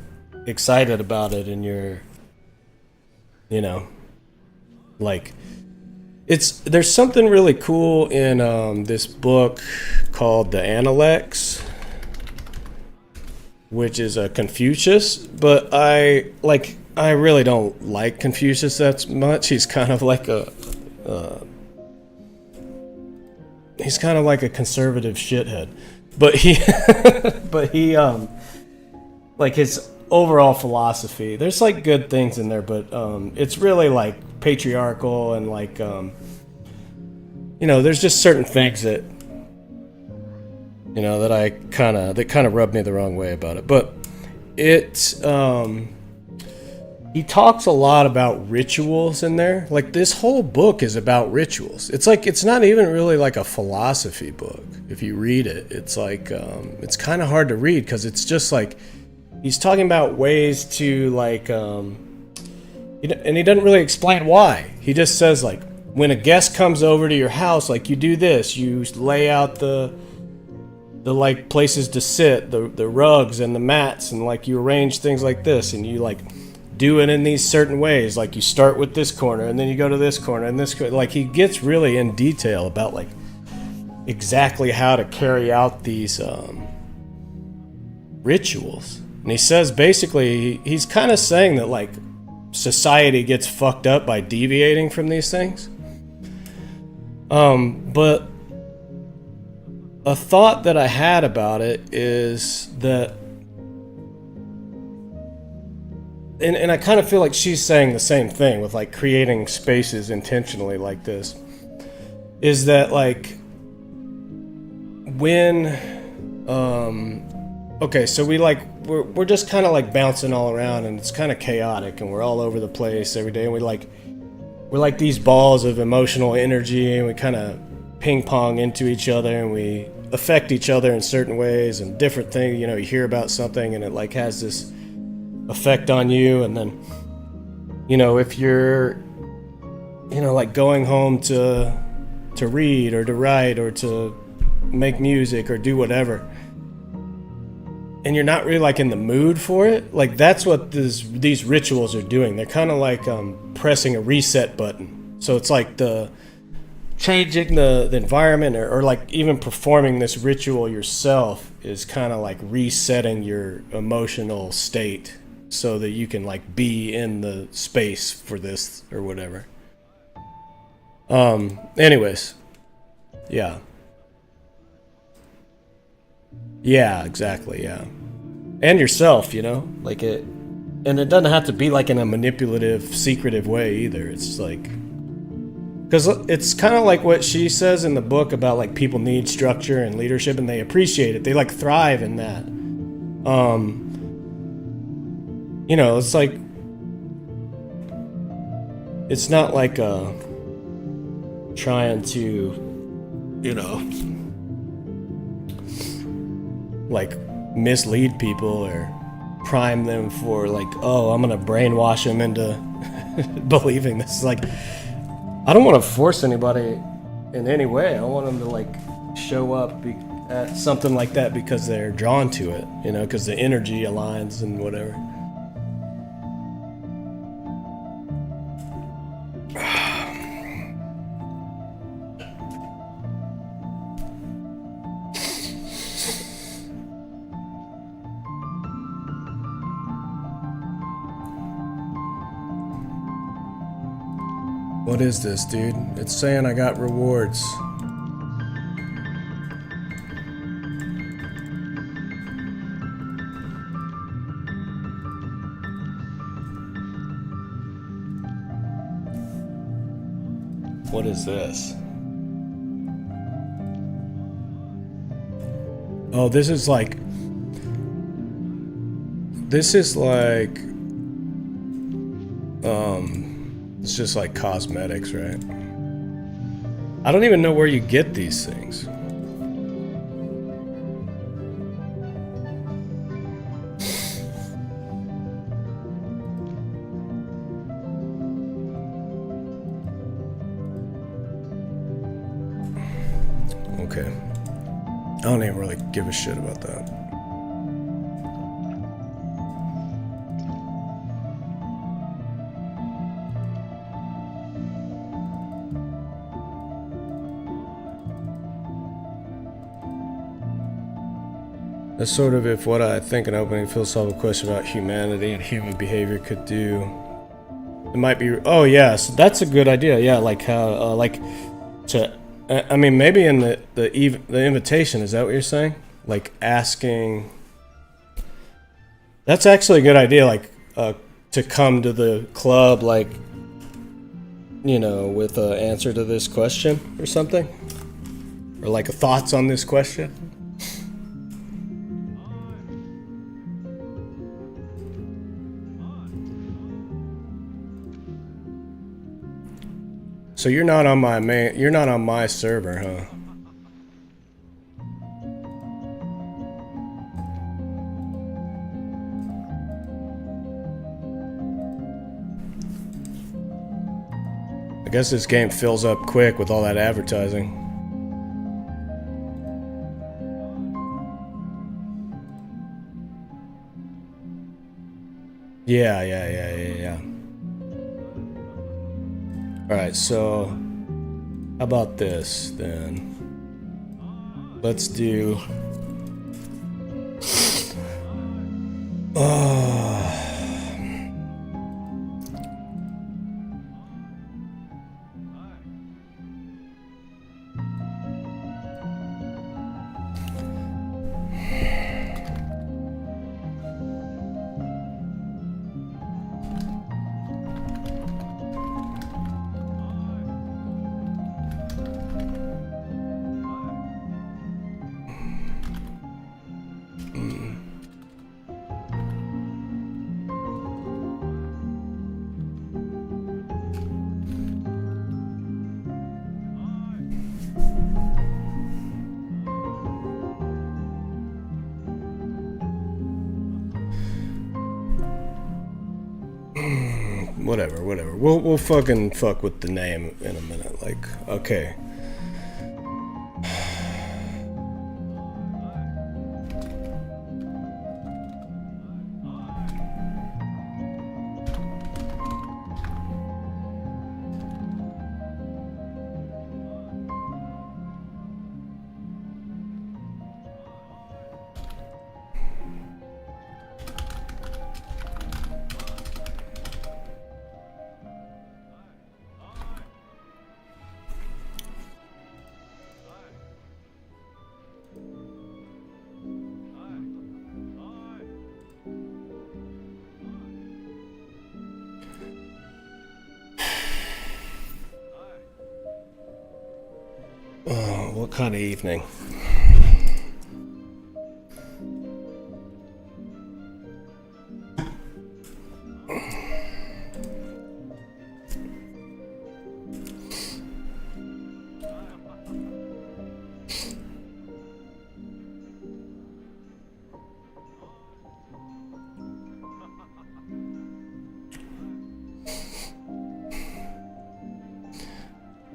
A: excited about it, and you're, you know, like there's something really cool in this book called The Analects, which is a Confucius, but I really don't like Confucius that much. He's kind of like a conservative shithead, but he like his overall philosophy, there's like good things in there, but it's really like patriarchal, and like you know, there's just certain things that, you know, that kind of rubbed me the wrong way about it. But he talks a lot about rituals in there. Like this whole book is about rituals. It's like, it's not even really like a philosophy book. If you read it, it's like it's kind of hard to read, because it's just like he's talking about ways to like and he doesn't really explain why. He just says like, when a guest comes over to your house, like you do this, you lay out the like places to sit, the rugs and the mats, and like you arrange things like this, and you like do it in these certain ways. Like you start with this corner, and then you go to this corner and this corner. Like he gets really in detail about like exactly how to carry out these rituals. And he says basically, he's kind of saying that like society gets fucked up by deviating from these things. But a thought that I had about it is that, and I kind of feel like she's saying the same thing with like creating spaces intentionally like this, is that like when okay, so we're just kind of like bouncing all around, and it's kind of chaotic, and we're all over the place every day, and we're like these balls of emotional energy, and we kind of ping pong into each other, and we affect each other in certain ways and different things. You know, you hear about something and it like has this effect on you, and then, you know, if you're, you know, like going home to read or to write or to make music or do whatever, and you're not really like in the mood for it, like that's what these rituals are doing. They're kind of like pressing a reset button. So it's like the changing the environment, or like even performing this ritual yourself is kind of like resetting your emotional state so that you can like be in the space for this or whatever. Anyways, yeah, exactly, yeah. And yourself, you know, like it, and it doesn't have to be like in a manipulative, secretive way either. It's like, because it's kind of like what she says in the book about like people need structure and leadership, and they appreciate it. They like thrive in that. You know, it's like, it's not like trying to, you know, like mislead people or prime them for like, oh, I'm gonna brainwash them into believing this. Like, I don't want to force anybody in any way. I want them to like show up at something like that because they're drawn to it, you know, because the energy aligns and whatever. What is this, dude? It's saying I got rewards. What is this? Oh, this is like... It's just like cosmetics, right? I don't even know where you get these things. Okay. I don't even really give a shit about that. That's sort of if what I think an opening philosophical question about humanity and human behavior could do. It might be. Oh yes, that's a good idea. Yeah, like how, like, to. I mean, maybe in the invitation. Is that what you're saying? Like asking. That's actually a good idea. Like, to come to the club, like, you know, with an answer to this question or something, or like thoughts on this question. So you're not on my you're not on my server, huh? I guess this game fills up quick with all that advertising. Yeah. Alright, so how about this then? Let's do whatever. We'll fucking fuck with the name in a minute. Like, okay. What kind of evening?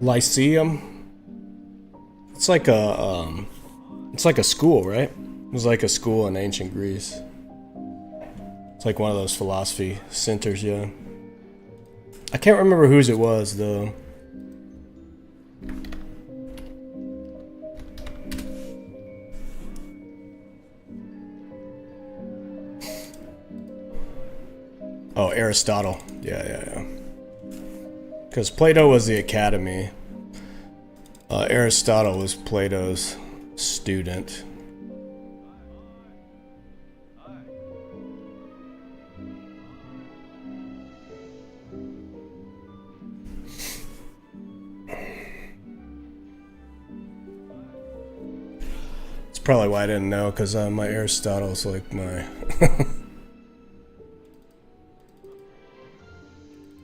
A: Lyceum? It's like a school, right? It was like a school in ancient Greece. It's like one of those philosophy centers, yeah. I can't remember whose it was, though. Oh, Aristotle. Yeah. Because Plato was the academy. Aristotle was Plato's student. It's probably why I didn't know, because my Aristotle's like my...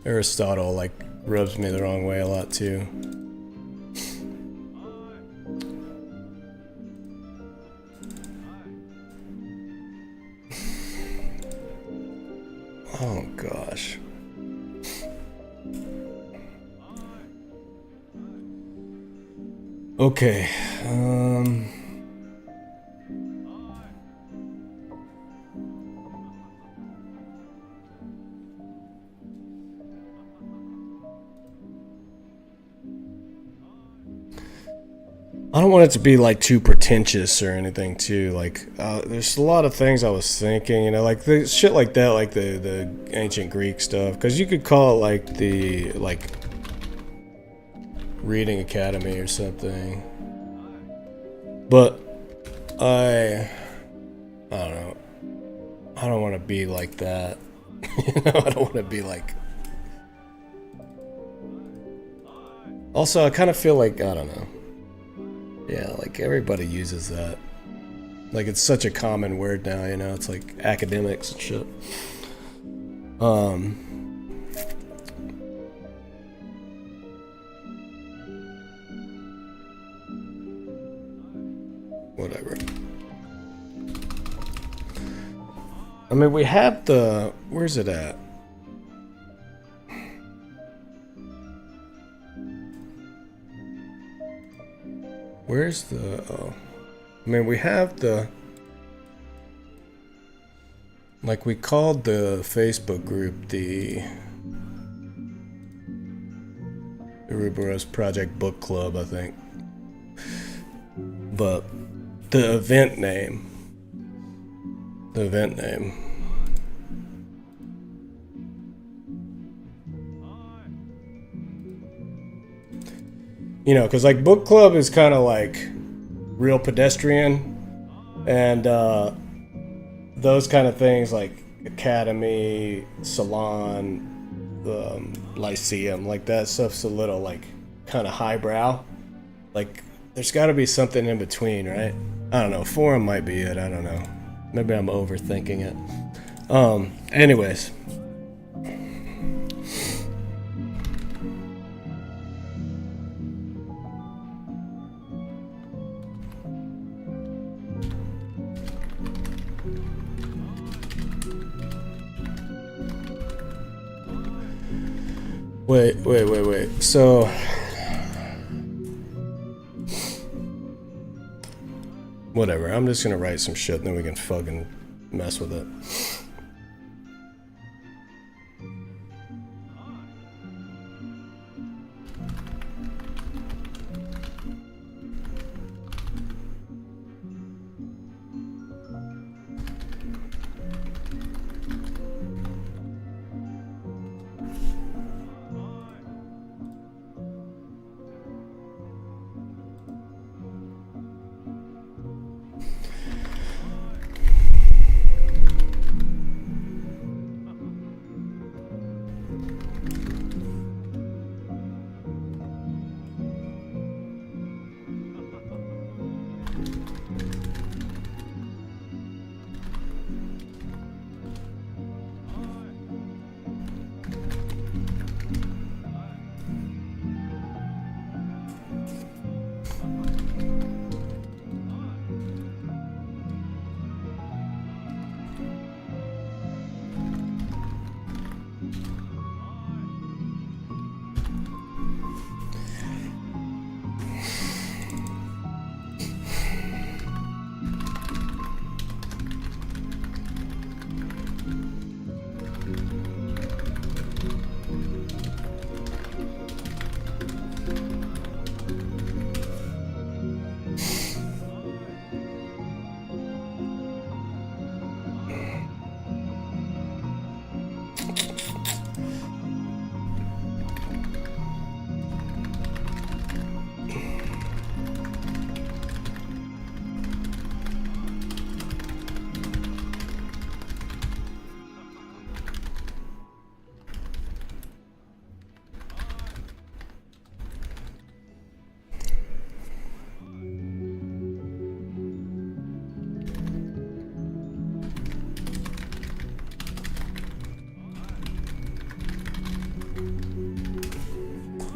A: Aristotle like rubs me the wrong way a lot too. Oh gosh. Okay. I don't want it to be like too pretentious or anything too. Like, there's a lot of things I was thinking, you know, like the shit like that, like the ancient Greek stuff, because you could call it like the reading academy or something. But I don't know. I don't want to be like that. You know, I don't want to be like. Also, I kind of feel like, I don't know. Yeah, like everybody uses that. Like it's such a common word now, you know, it's like academics and shit. Whatever. I mean, we have the... Where's it at? Where's the... Oh. I mean, we have the... Like, we called the Facebook group the Ouroboros Project Book Club, I think. But the event name... You know, because like book club is kind of like real pedestrian, and those kind of things like academy, salon, lyceum, like that stuff's a little like kind of highbrow. Like there's got to be something in between, right? I don't know. Forum might be it. I don't know. Maybe I'm overthinking it. Anyways. Wait. So... Whatever, I'm just gonna write some shit and then we can fucking mess with it.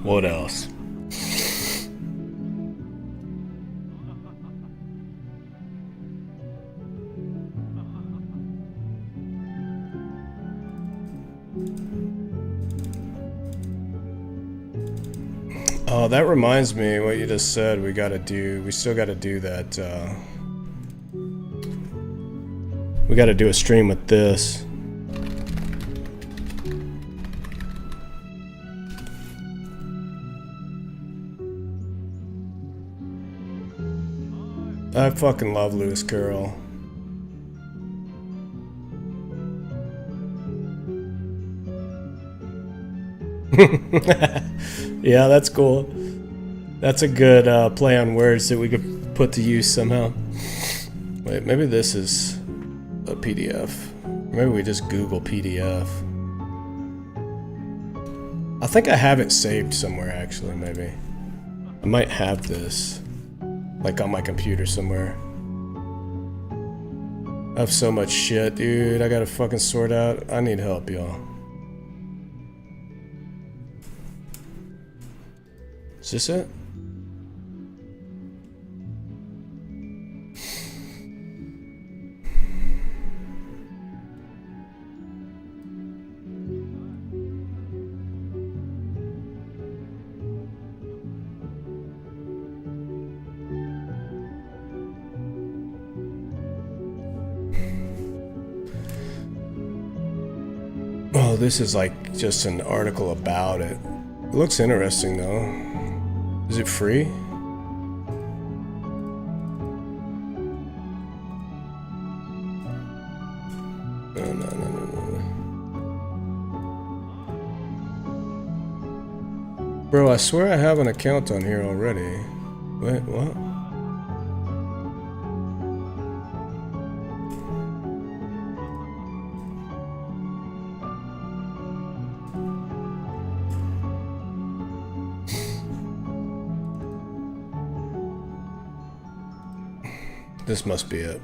A: What else? Oh, that reminds me what you just said. We still gotta do that. We gotta do a stream with this. I fucking love Lewis Carroll. Yeah, that's cool. That's a good play on words that we could put to use somehow. Wait, maybe this is a PDF. Maybe we just Google PDF. I think I have it saved somewhere, actually, maybe. I might have this, like, on my computer somewhere. I have so much shit, dude. I gotta fucking sort out. I need help, y'all. Is this it? Oh, this is like just an article about it. It looks interesting though. Is it free? No. Bro, I swear I have an account on here already. Wait, what? This must be it.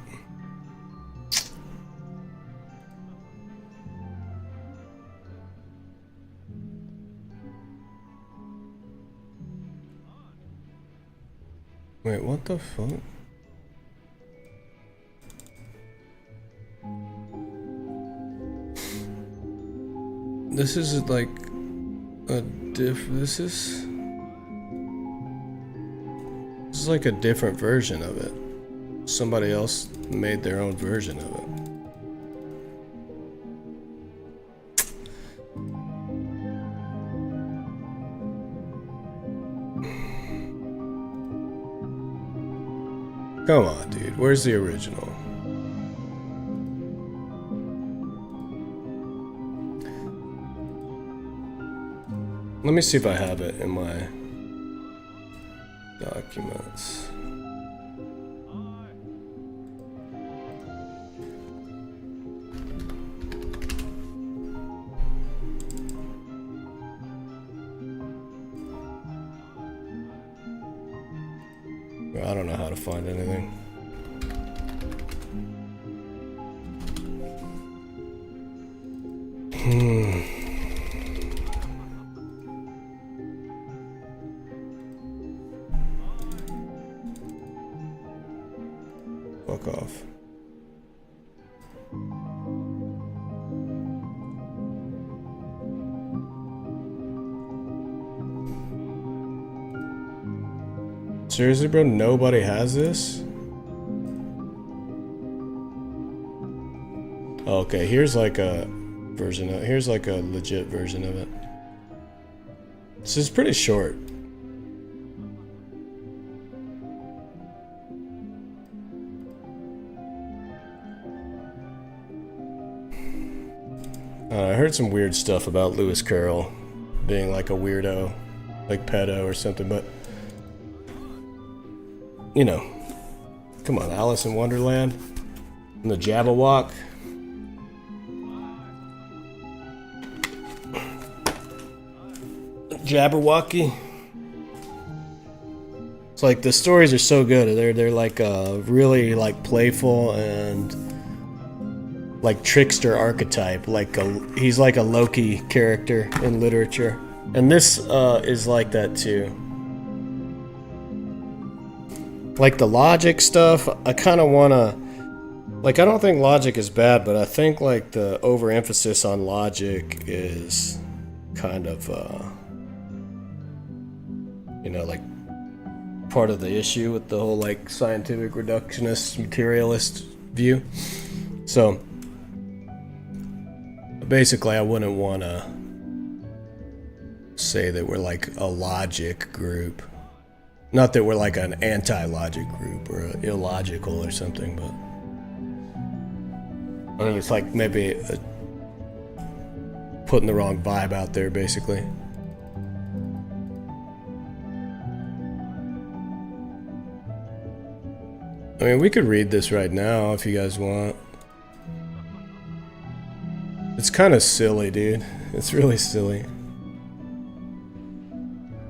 A: Wait, what the fuck? This is like a this is like a different version of it. Somebody else made their own version of it. Come on, dude. Where's the original? Let me see if I have it in my documents. I don't know how to find anything. Fuck off. Seriously, bro? Nobody has this? Okay, here's like a version of here's like a legit version of it. This is pretty short. I heard some weird stuff about Lewis Carroll being like a weirdo, like pedo or something, but you know, come on, Alice in Wonderland and the Jabberwock. Jabberwocky. It's like the stories are so good. They're like really like playful and like trickster archetype. Like he's like a Loki character in literature. And this is like that too. Like the logic stuff, I kind of want to... Like, I don't think logic is bad, but I think, like, the overemphasis on logic is kind of, you know, like, part of the issue with the whole, like, scientific reductionist, materialist view. So, basically, I wouldn't want to say that we're, like, a logic group. Not that we're, like, an anti-logic group or illogical or something, but... I think it's like maybe putting the wrong vibe out there, basically. I mean, we could read this right now if you guys want. It's kind of silly, dude. It's really silly.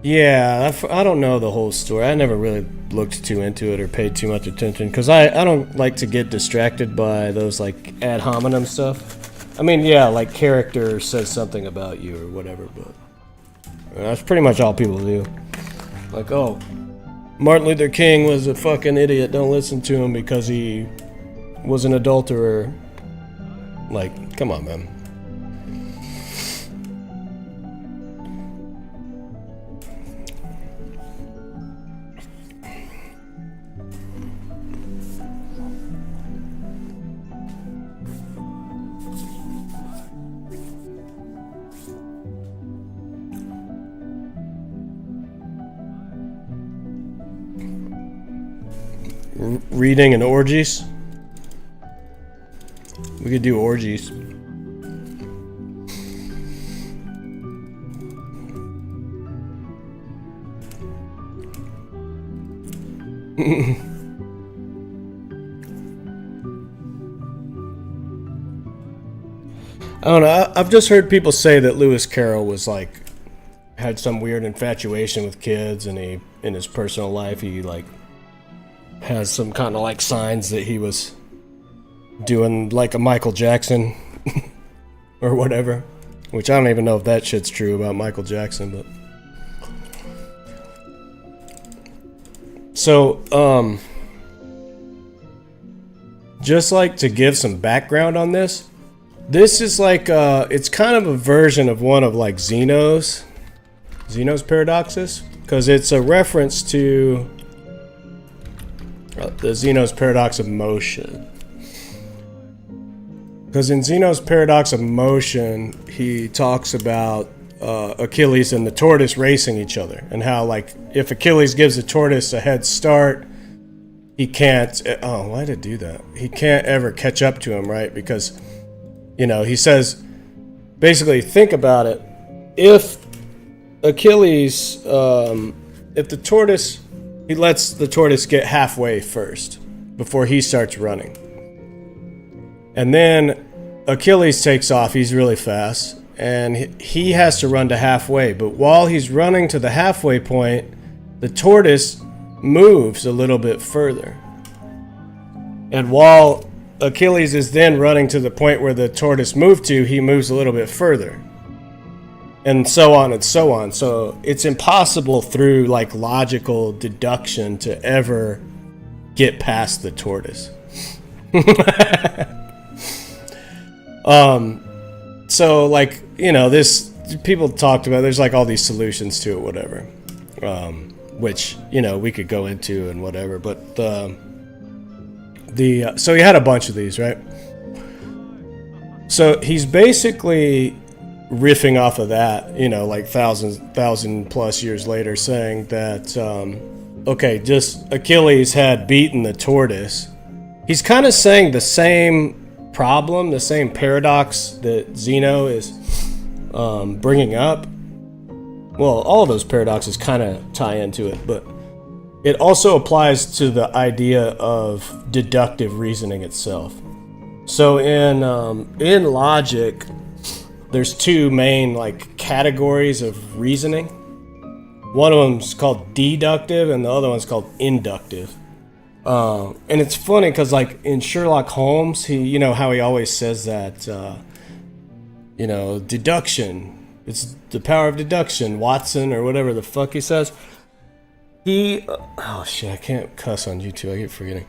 A: Yeah, I don't know the whole story. I never really looked too into it or paid too much attention because I don't like to get distracted by those like ad hominem stuff. I mean, yeah, like character says something about you or whatever, but that's pretty much all people do. Like, oh, Martin Luther King was a fucking idiot. Don't listen to him because he was an adulterer. Like, come on, man. Reading and orgies. We could do orgies. I don't know. I've just heard people say that Lewis Carroll was like had some weird infatuation with kids, and he in his personal life he like has some kind of like signs that he was doing like a Michael Jackson or whatever, which I don't even know if that shit's true about Michael Jackson, but so just like to give some background on this is like it's kind of a version of one of like Zeno's paradoxes, because it's a reference to the Zeno's paradox of motion. Because in Zeno's paradox of motion, he talks about Achilles and the tortoise racing each other, and how like if Achilles gives the tortoise a head start, he can't. Oh, why did it do that? He can't ever catch up to him, right? Because you know he says, basically, think about it. If Achilles, if the tortoise. He lets the tortoise get halfway first before he starts running. And then Achilles takes off. He's really fast. And he has to run to halfway. But while he's running to the halfway point, the tortoise moves a little bit further. And while Achilles is then running to the point where the tortoise moved to, he moves a little bit further. And so on and so on. So it's impossible through like logical deduction to ever get past the tortoise. So like, you know, this people talked about, there's like all these solutions to it, whatever. Which, you know, we could go into and whatever, but so he had a bunch of these, right? So he's basically riffing off of that, you know, like thousand plus years later, saying that okay, just Achilles had beaten the tortoise. He's kind of saying the same problem, the same paradox that Zeno is bringing up. Well, all of those paradoxes kind of tie into it, but it also applies to the idea of deductive reasoning itself. So in logic, there's two main like categories of reasoning. One of them's called deductive, and the other one's called inductive. And it's funny because like in Sherlock Holmes, he, you know how he always says that, you know, deduction It's the power of deduction, Watson, or whatever the fuck he says. Oh shit, I can't cuss on YouTube, I keep forgetting.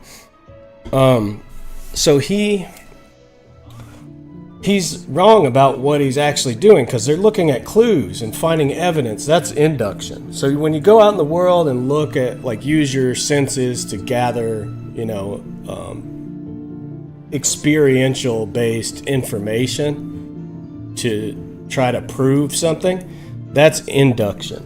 A: So he's wrong about what he's actually doing, because they're looking at clues and finding evidence. That's induction. So when you go out in the world and look at, like, use your senses to gather, experiential based information to try to prove something, that's induction.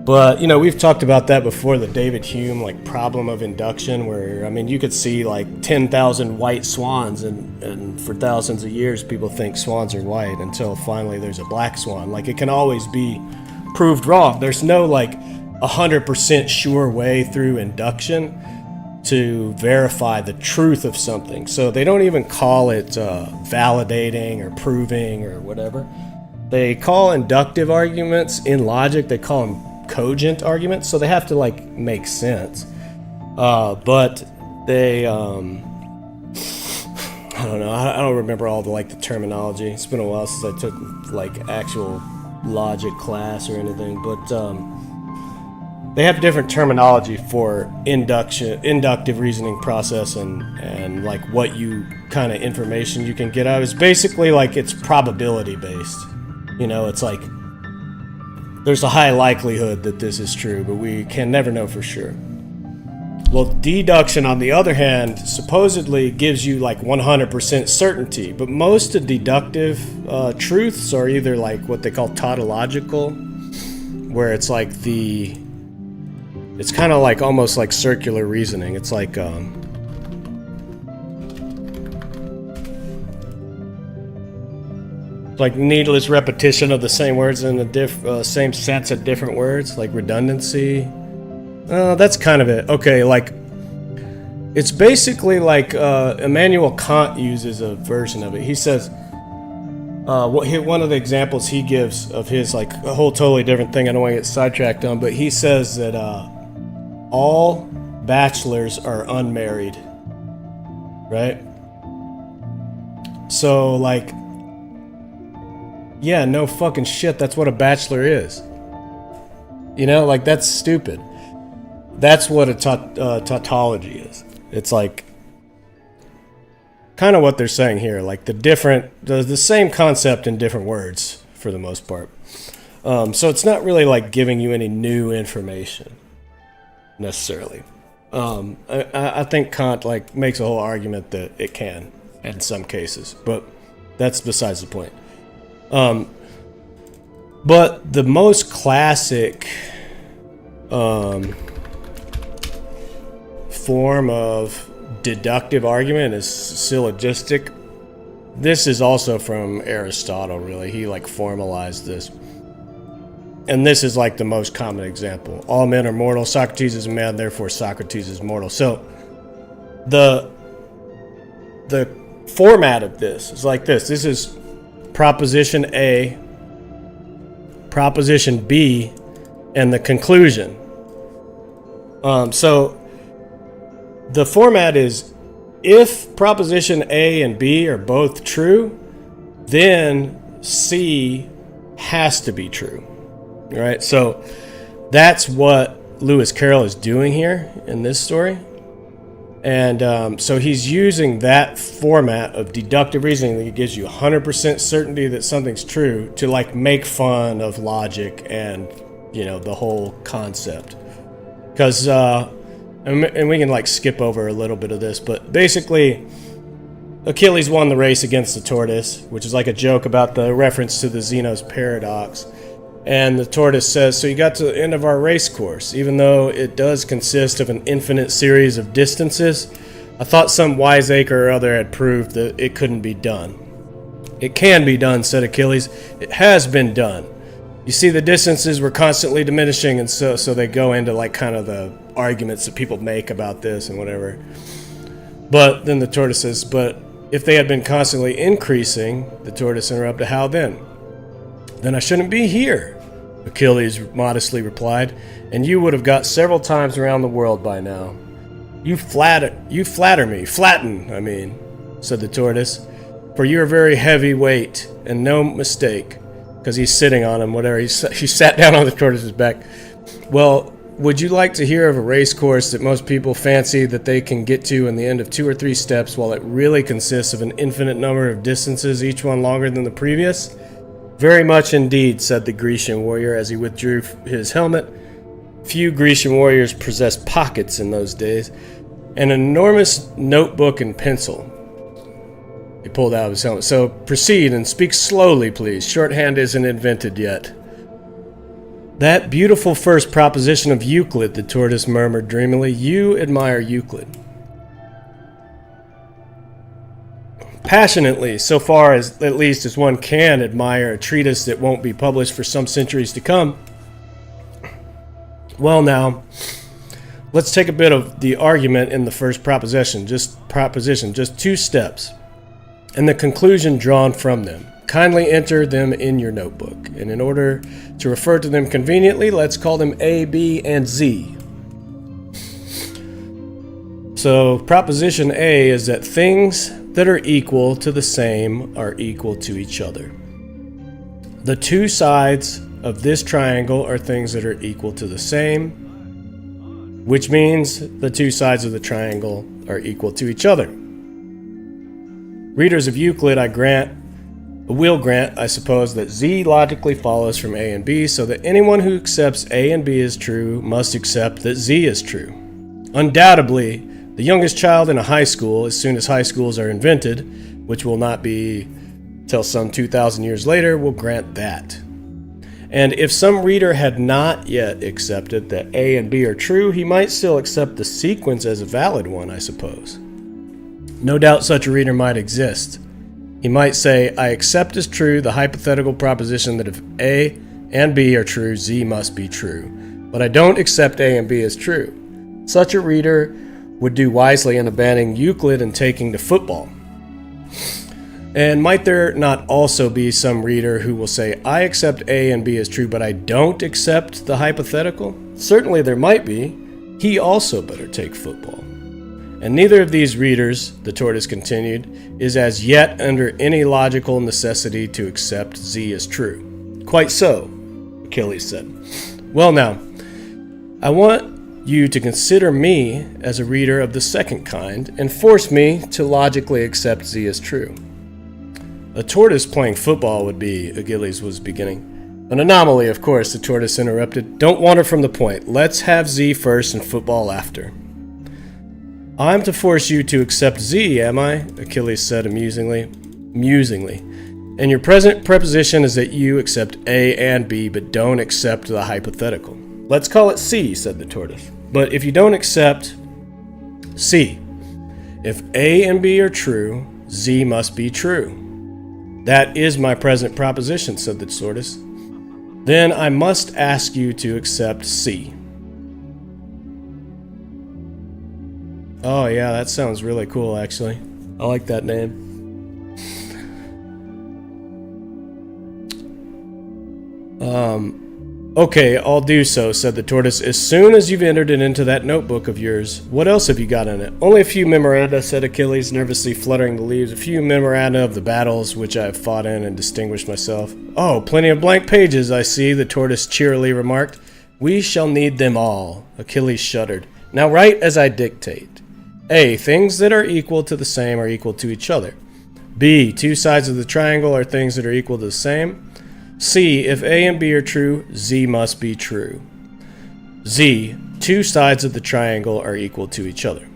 A: But, we've talked about that before, the David Hume, like, problem of induction, where, you could see, like, 10,000 white swans, and for thousands of years, people think swans are white, until finally there's a black swan. Like, it can always be proved wrong. There's no, like, 100% sure way through induction to verify the truth of something. So they don't even call it validating or proving or whatever. They call inductive arguments in logic, they call them cogent arguments, so they have to, like, make sense. But they, I don't know, I don't remember all the terminology. It's been a while since I took, like, actual logic class or anything, but they have different terminology for inductive reasoning process, and like what you kind of information you can get out. It's basically like it's probability based. It's like there's a high likelihood that this is true, but we can never know for sure. Well, deduction, on the other hand, supposedly gives you like 100% certainty, but most of deductive truths are either like what they call tautological, where it's like it's kind of like almost like circular reasoning. It's like needless repetition of the same words in the same sets of different words, like redundancy. That's kind of it. Okay, like it's basically like Immanuel Kant uses a version of it. He says one of the examples he gives of his, like a whole totally different thing. I don't want to get sidetracked on, but he says that all bachelors are unmarried, right? So, like, yeah, no fucking shit, that's what a bachelor is. Like, that's stupid. That's what a tautology is. It's like kind of what they're saying here, like the same concept in different words for the most part. So it's not really like giving you any new information necessarily. I think Kant like makes a whole argument that it can in some cases, but that's besides the point. But the most classic form of deductive argument is syllogistic. This is also from Aristotle, really. He like formalized this. And this is like the most common example. All men are mortal. Socrates is a man, therefore Socrates is mortal. So the format of this is like this. This is proposition A, proposition B, and the conclusion. So the format is, if proposition A and B are both true, then C has to be true. All right, so that's what Lewis Carroll is doing here in this story. And so he's using that format of deductive reasoning that gives you 100% certainty that something's true to like make fun of logic and, the whole concept. Because, and we can like skip over a little bit of this, but basically Achilles won the race against the tortoise, which is like a joke about the reference to the Zeno's paradox. And the tortoise says, so you got to the end of our race course, even though it does consist of an infinite series of distances. I thought some wiseacre or other had proved that it couldn't be done. It can be done, said Achilles. It has been done. You see, the distances were constantly diminishing, and so they go into like kind of the arguments that people make about this and whatever. But then the tortoise says, but if they had been constantly increasing, the tortoise interrupted, how then? Then I shouldn't be here, Achilles modestly replied, and you would have got several times around the world by now. You flatter me, said the tortoise, for you are very heavy weight, and no mistake. because he's sitting on him, whatever. He sat down on the tortoise's back. Well, would you like to hear of a race course that most people fancy that they can get to in the end of 2 or 3 steps, while it really consists of an infinite number of distances, each one longer than the previous? Very much indeed, said the Grecian warrior as he withdrew his helmet. Few Grecian warriors possessed pockets in those days. An enormous notebook and pencil. He pulled out of his helmet. So proceed and speak slowly, please. Shorthand isn't invented yet. That beautiful first proposition of Euclid, the tortoise murmured dreamily. You admire Euclid. Passionately, so far as at least as one can admire a treatise that won't be published for some centuries to come. Well now, let's take a bit of the argument in the first proposition, just 2 steps, and the conclusion drawn from them. Kindly enter them in your notebook, and in order to refer to them conveniently, let's call them A, B, and Z. So, proposition A is that things that are equal to the same are equal to each other. The 2 sides of this triangle are things that are equal to the same, which means the 2 sides of the triangle are equal to each other. Readers of Euclid, will grant, I suppose, that Z logically follows from A and B, so that anyone who accepts A and B as true must accept that Z is true. Undoubtedly, the youngest child in a high school, as soon as high schools are invented, which will not be till some 2,000 years later, will grant that. And if some reader had not yet accepted that A and B are true, he might still accept the sequence as a valid one, I suppose. No doubt such a reader might exist. He might say, I accept as true the hypothetical proposition that if A and B are true, Z must be true. But I don't accept A and B as true. Such a reader would do wisely in abandoning Euclid and taking to football. And might there not also be some reader who will say, I accept A and B as true, but I don't accept the hypothetical? Certainly there might be. He also better take football. And neither of these readers, the tortoise continued, is as yet under any logical necessity to accept Z as true. Quite so, Achilles said. Well now, I want you to consider me as a reader of the second kind and force me to logically accept Z as true. A tortoise playing football would be, Achilles was beginning. An anomaly, of course, the tortoise interrupted. Don't wander from the point. Let's have Z first and football after. I'm to force you to accept Z, am I? Achilles said musingly. And your present preposition is that you accept A and B, but don't accept the hypothetical. Let's call it C, said the tortoise. But if you don't accept C, if A and B are true, Z must be true. That is my present proposition, said the tortoise. Then I must ask you to accept C. Oh yeah, that sounds really cool, actually. I like that name. Okay, I'll do so, said the tortoise, as soon as you've entered it into that notebook of yours. What else have you got in it? Only a few memoranda, said Achilles, nervously fluttering the leaves. A few memoranda of the battles which I have fought in and distinguished myself. Oh, plenty of blank pages, I see, the tortoise cheerily remarked. We shall need them all. Achilles shuddered. Now write as I dictate. A. Things that are equal to the same are equal to each other. B. 2 sides of the triangle are things that are equal to the same. C. If A and B are true, Z must be true. Z. 2 sides of the triangle are equal to each other.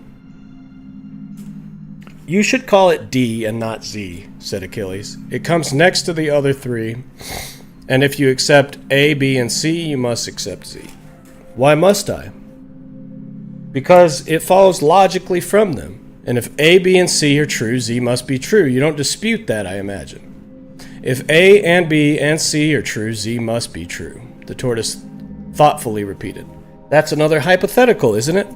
A: You should call it D and not Z, said Achilles. It comes next to the other 3, and if you accept A, B, and C, you must accept Z. Why must I? Because it follows logically from them. And if A, B, and C are true, Z must be true. You don't dispute that, I imagine. If A and B and C are true, Z must be true, the tortoise thoughtfully repeated. That's another hypothetical, isn't it?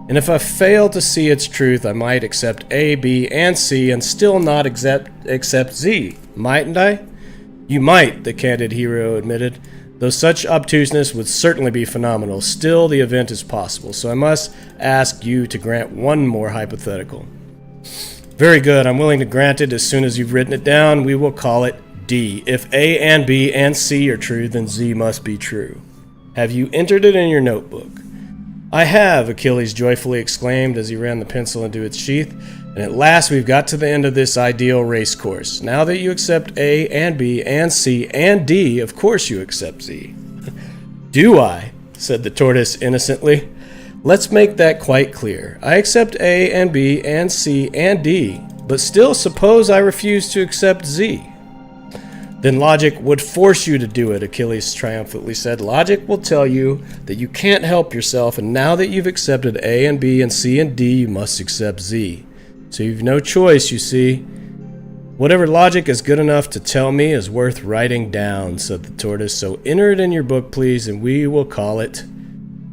A: And if I fail to see its truth, I might accept A, B, and C and still not accept Z, mightn't I? You might, the candid hero admitted. Though such obtuseness would certainly be phenomenal, still the event is possible, so I must ask you to grant one more hypothetical. Very good, I'm willing to grant it as soon as you've written it down. We will call it D. If A and B and C are true, then Z must be true. Have you entered it in your notebook? I have, Achilles joyfully exclaimed as he ran the pencil into its sheath, and at last we've got to the end of this ideal race course. Now that you accept A and B and C and D, of course you accept Z. Do I? Said the tortoise innocently. Let's make that quite clear. I accept A and B and C and D, but still suppose I refuse to accept Z. Then logic would force you to do it, Achilles triumphantly said. Logic will tell you that you can't help yourself, and now that you've accepted A and B and C and D, you must accept Z. So you've no choice, you see. Whatever logic is good enough to tell me is worth writing down, said the tortoise. So enter it in your book, please, and we will call it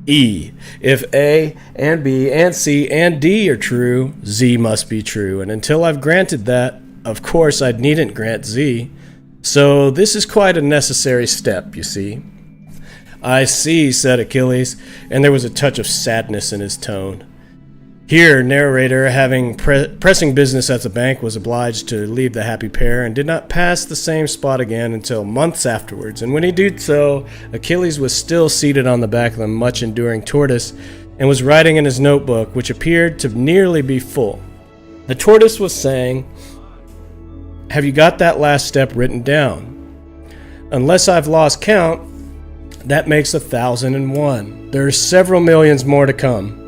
A: E. If A and B and C and D are true, Z must be true. And until I've granted that, of course I needn't grant Z. So this is quite a necessary step, you see. I see, said Achilles, and there was a touch of sadness in his tone. Here, narrator, having pressing business at the bank, was obliged to leave the happy pair and did not pass the same spot again until months afterwards. And when he did so, Achilles was still seated on the back of the much-enduring tortoise and was writing in his notebook, which appeared to nearly be full. The tortoise was saying, have you got that last step written down? Unless I've lost count, that makes 1,001. There are several millions more to come.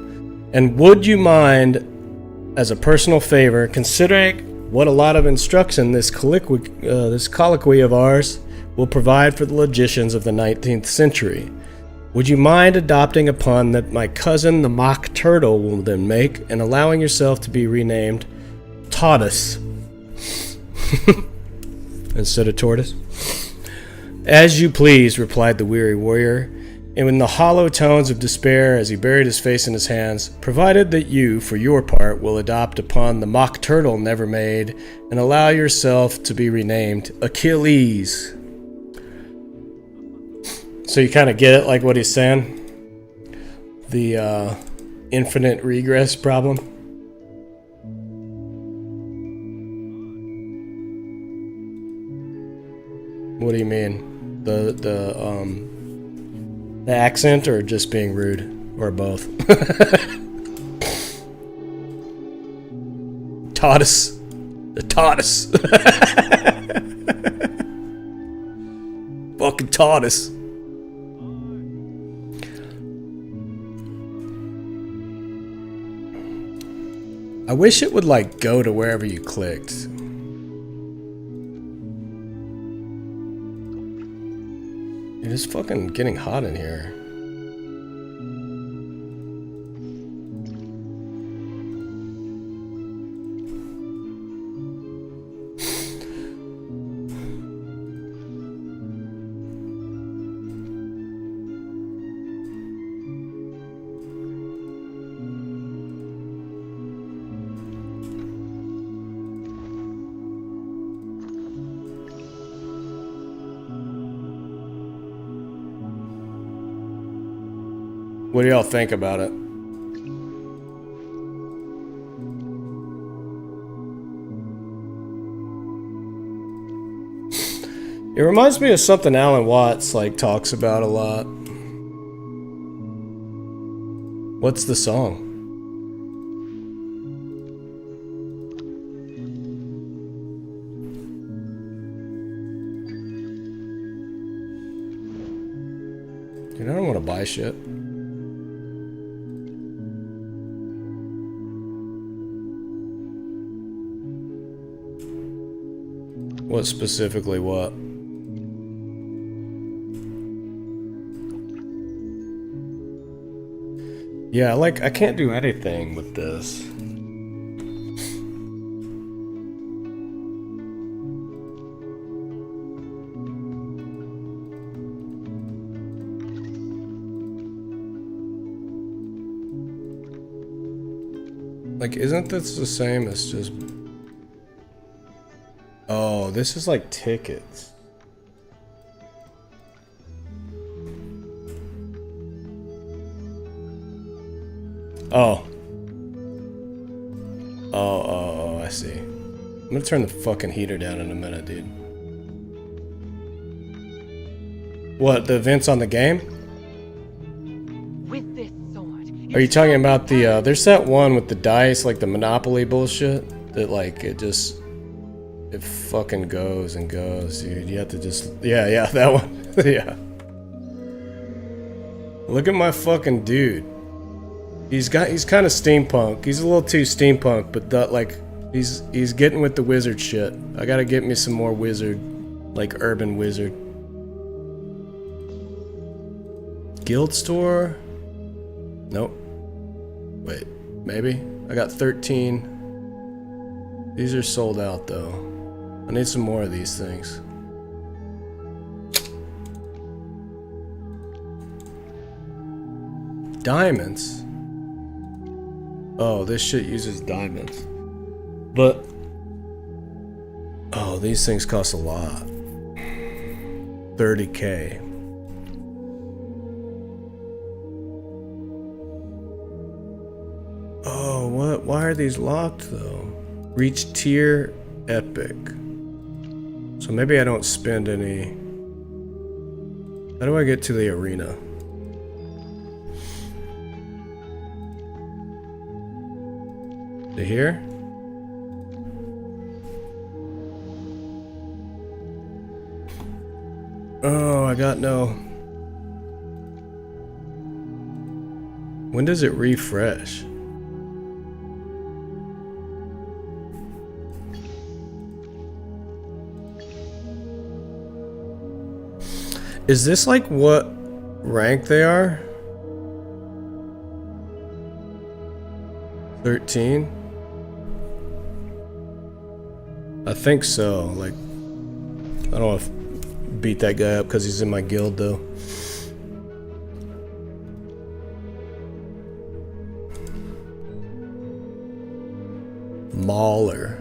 A: And would you mind, as a personal favor, considering what a lot of instruction this colloquy of ours will provide for the logicians of the 19th century? Would you mind adopting a pun that my cousin the mock turtle will then make and allowing yourself to be renamed Tortoise instead of Tortoise? As you please, replied the weary warrior, and in the hollow tones of despair as he buried his face in his hands, provided that you, for your part, will adopt upon the mock turtle never made and allow yourself to be renamed Achilles. So you kind of get it, like what he's saying? The infinite regress problem. What do you mean? The accent or just being rude? Or both? Tortoise. The tortoise. Fucking tortoise. I wish it would like go to wherever you clicked. It is fucking getting hot in here. What do y'all think about it? It reminds me of something Alan Watts like talks about a lot. What's the song? Dude, I don't want to buy shit. What specifically what? Yeah, like, I can't do anything with this. Like, isn't this the same as just... Oh, this is like tickets. Oh. Oh, I see. I'm gonna turn the fucking heater down in a minute, dude. What, the events on the game?
B: With this sword,
A: Are you talking about the, there's that one with the dice, like the Monopoly bullshit? That, like, it fucking goes and goes, dude. You have to just, yeah, that one. Yeah. Look at my fucking dude. He's kind of steampunk. He's a little too steampunk, but like, he's getting with the wizard shit. I gotta get me some more wizard, like urban wizard. Guild store? Nope. Wait, maybe? I got 13. These are sold out though. I need some more of these things. Diamonds? Oh, this shit uses diamonds. But... oh, these things cost a lot. 30k. Oh, what? Why are these locked though? Reach tier epic. So maybe I don't spend any... how do I get to the arena? To here? Oh, I got no... when does it refresh? Is this like what rank they are? 13? I think so. Like, I don't want to beat that guy up because he's in my guild though. Mauler.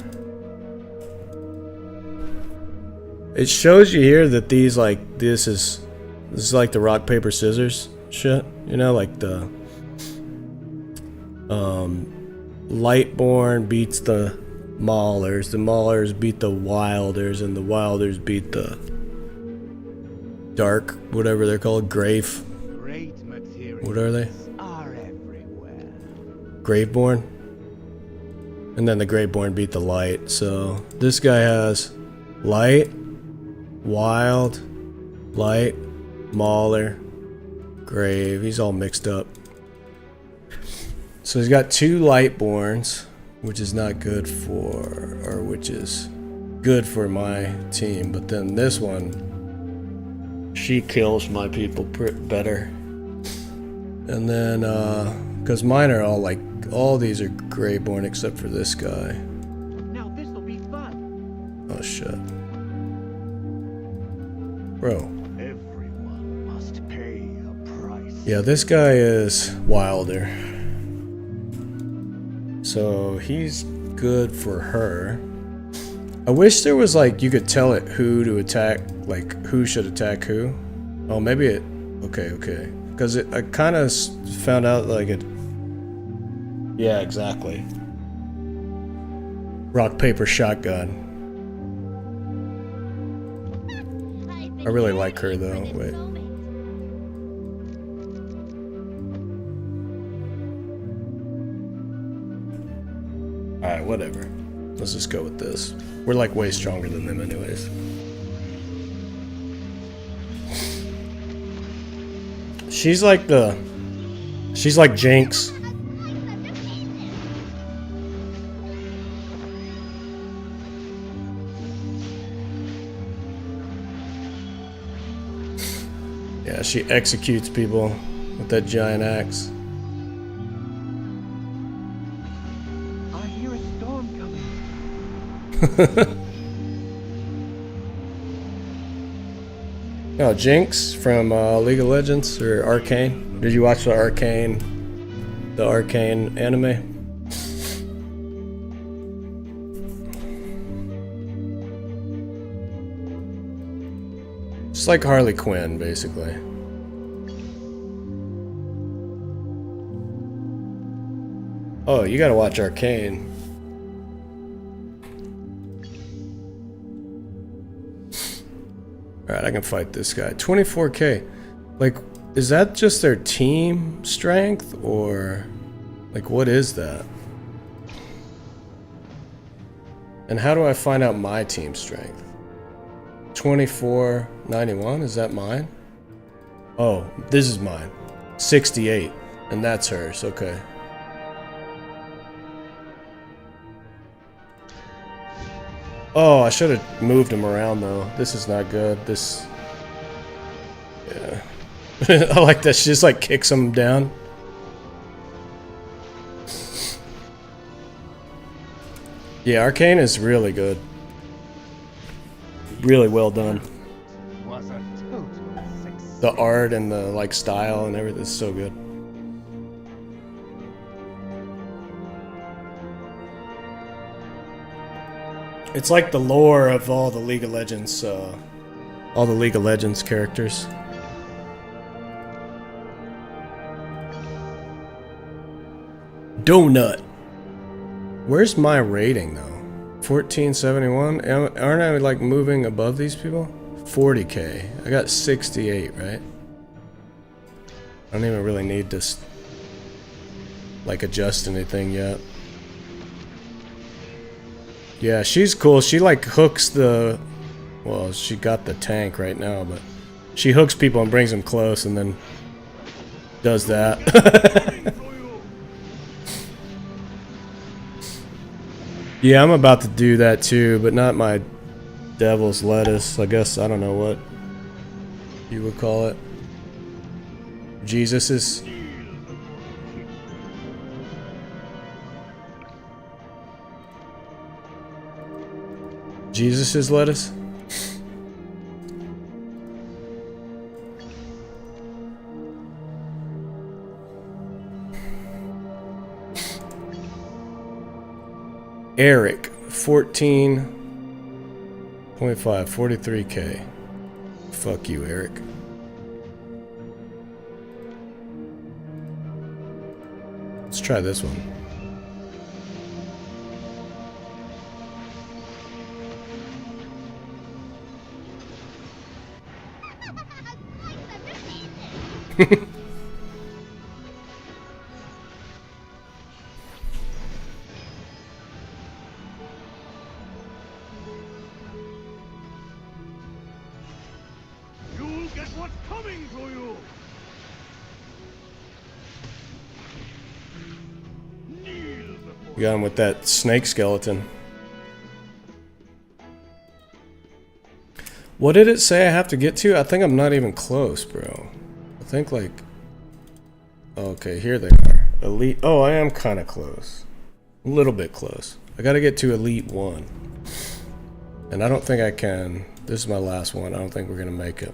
A: It shows you here that these, like, this is like the rock paper scissors shit, you know, like the Lightborn beats the Maulers beat the Wilders, and the Wilders beat the Dark, whatever they're called, Grave.
C: Great materials
A: What are they?
C: are everywhere.
A: Graveborn. And then the Graveborn beat the Light. So this guy has Light, Wild, Light, Mauler, Grave. He's all mixed up. So he's got 2 Lightborns, which is not good for, or which is good for my team. But then this one, she kills my people better. And then, because mine are all like, all these are Greyborn except for this guy.
C: Now this'll be fun.
A: Oh shit. Bro.
C: Everyone must pay a price.
A: Yeah, this guy is Wilder. So he's good for her. I wish there was like, you could tell it who to attack, like who should attack who. Oh, maybe it, okay. Because I kind of found out like it, yeah, exactly. Rock, paper, shotgun. I really like her though, wait. Alright, whatever. Let's just go with this. We're like way stronger than them anyways. She's like Jinx. Yeah, she executes people with that giant axe.
C: I hear a storm coming.
A: Oh, Jinx from League of Legends or Arcane. Did you watch the Arcane anime? It's like Harley Quinn, basically. Oh, you gotta watch Arcane. Alright, Alright, I can fight this guy. 24k. Like, is that just their team strength? Or, like, what is that? And how do I find out my team strength? 2491, is that mine? Oh, this is mine. 68, and that's hers, okay. Oh, I should have moved him around though. This is not good. This... Yeah. I like that she just like kicks him down. Yeah, Arcane is really good. Really well done.
C: Was a total success.
A: The art and the like style and everything is so good. It's like the lore of all the League of Legends characters. Donut. Where's my rating though? 1471? Aren't I like moving above these people? 40k. I got 68, right? I don't even really need to like adjust anything yet. Yeah, she's cool. She like hooks the... Well, she got the tank right now, but she hooks people and brings them close and then does that. Yeah, I'm about to do that too, but not my devil's lettuce. I guess, I don't know what you would call it. Jesus's. Jesus's lettuce? Eric, 14.5, 43k. Fuck you, Eric. Let's try this one.
C: You'll get what's coming to you. Kneel before
A: You got him with that snake skeleton. What did it say I have to get to? I think I'm not even close, bro. I think like... Okay, here they are. Elite... Oh, I am kind of close. A little bit close. I gotta get to Elite 1. And I don't think I can... This is my last one. I don't think we're gonna make it.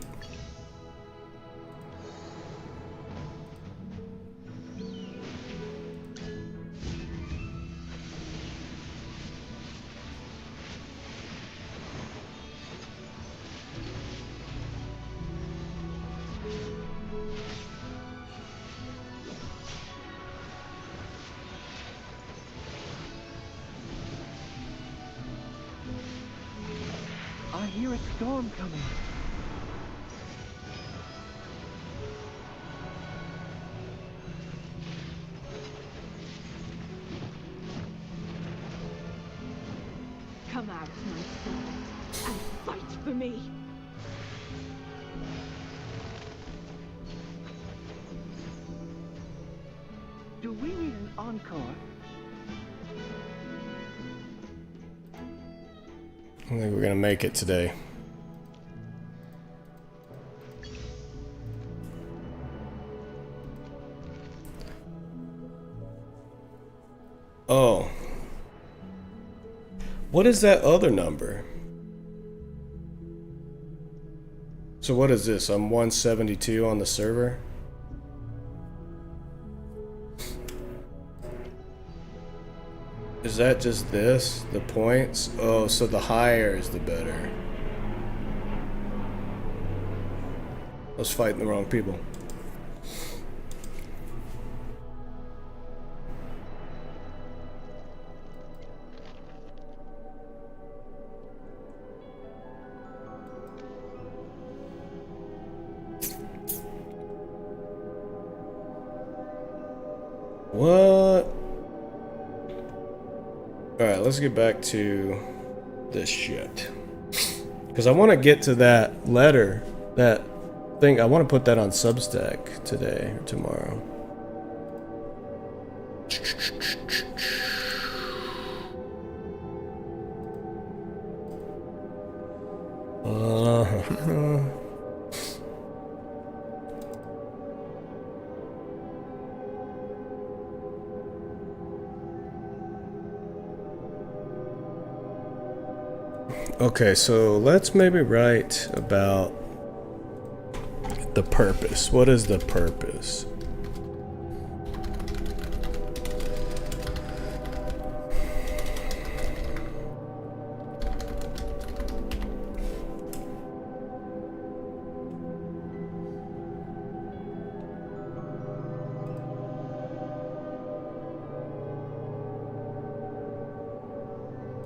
C: I hear a storm coming.
B: Come out, my servant, and fight for me.
C: Do we need an encore?
A: I think we're gonna make it today. Oh. What is that other number? So what is this? I'm 172 on the server? Is that just this? The points? Oh, so the higher is the better. I was fighting the wrong people. Alright, let's get back to this shit. Because I want to get to that letter, that thing. I want to put that on Substack today or tomorrow. Okay, so let's maybe write about the purpose. What is the purpose?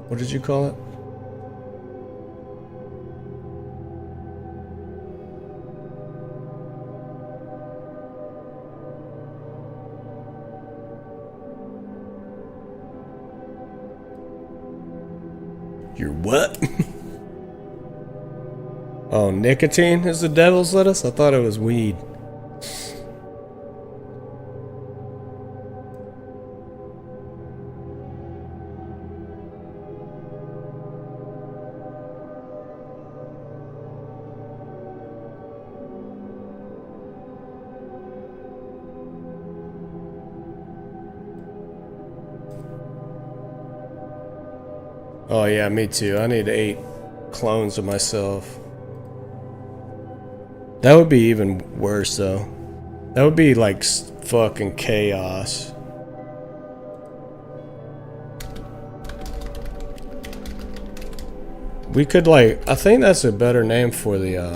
A: What did you call it? Your what? Oh, nicotine is the devil's lettuce? I thought it was weed. Oh yeah, me too. I need 8 clones of myself. That would be even worse though. That would be like fucking chaos. We could like, I think that's a better name for the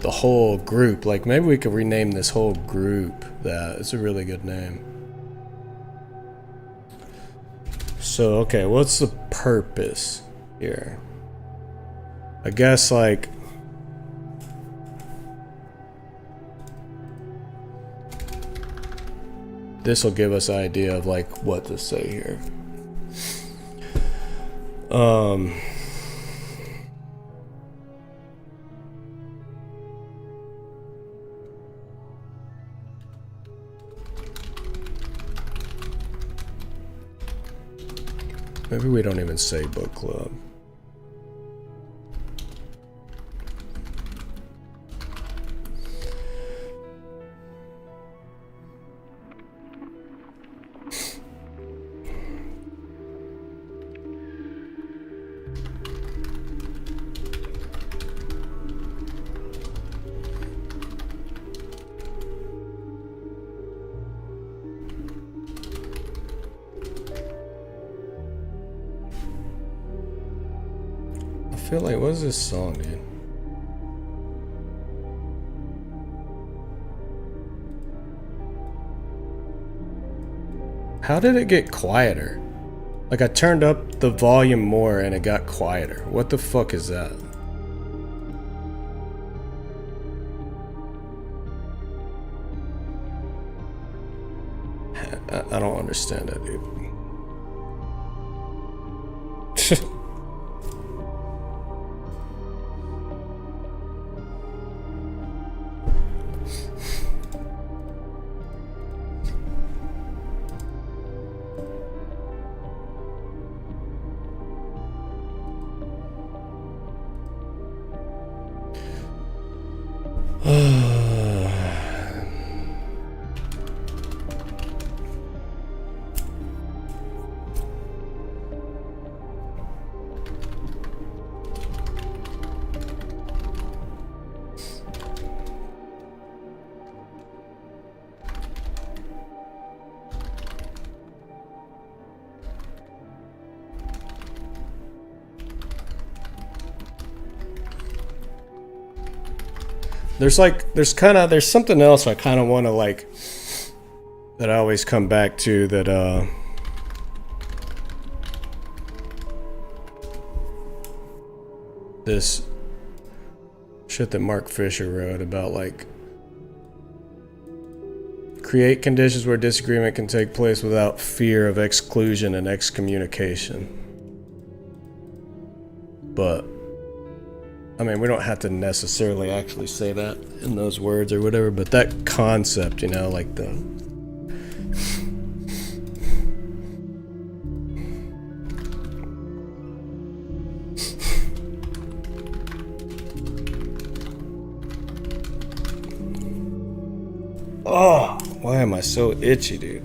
A: whole group. Like maybe we could rename this whole group that. It's a really good name. So, okay, what's the purpose here? I guess, like... this will give us an idea of, like, what to say here. Maybe we don't even say book club. I feel like, what is this song, dude? How did it get quieter? Like I turned up the volume more and it got quieter. What the fuck is that? I don't understand that, dude. There's something else I kind of want to like, that I always come back to, that this shit that Mark Fisher wrote about, like, create conditions where disagreement can take place without fear of exclusion and excommunication. But I mean, we don't have to necessarily actually say that in those words or whatever, but that concept, you know, like the oh, why am I so itchy, dude?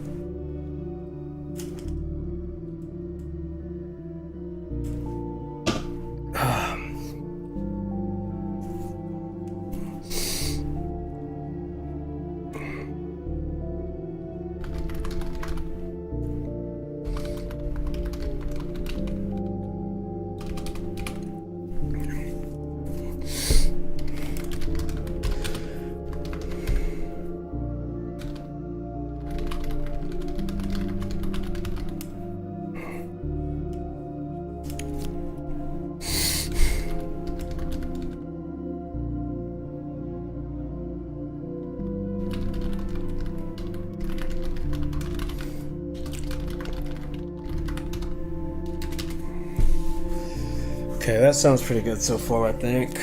A: Okay, that sounds pretty good so far, I think.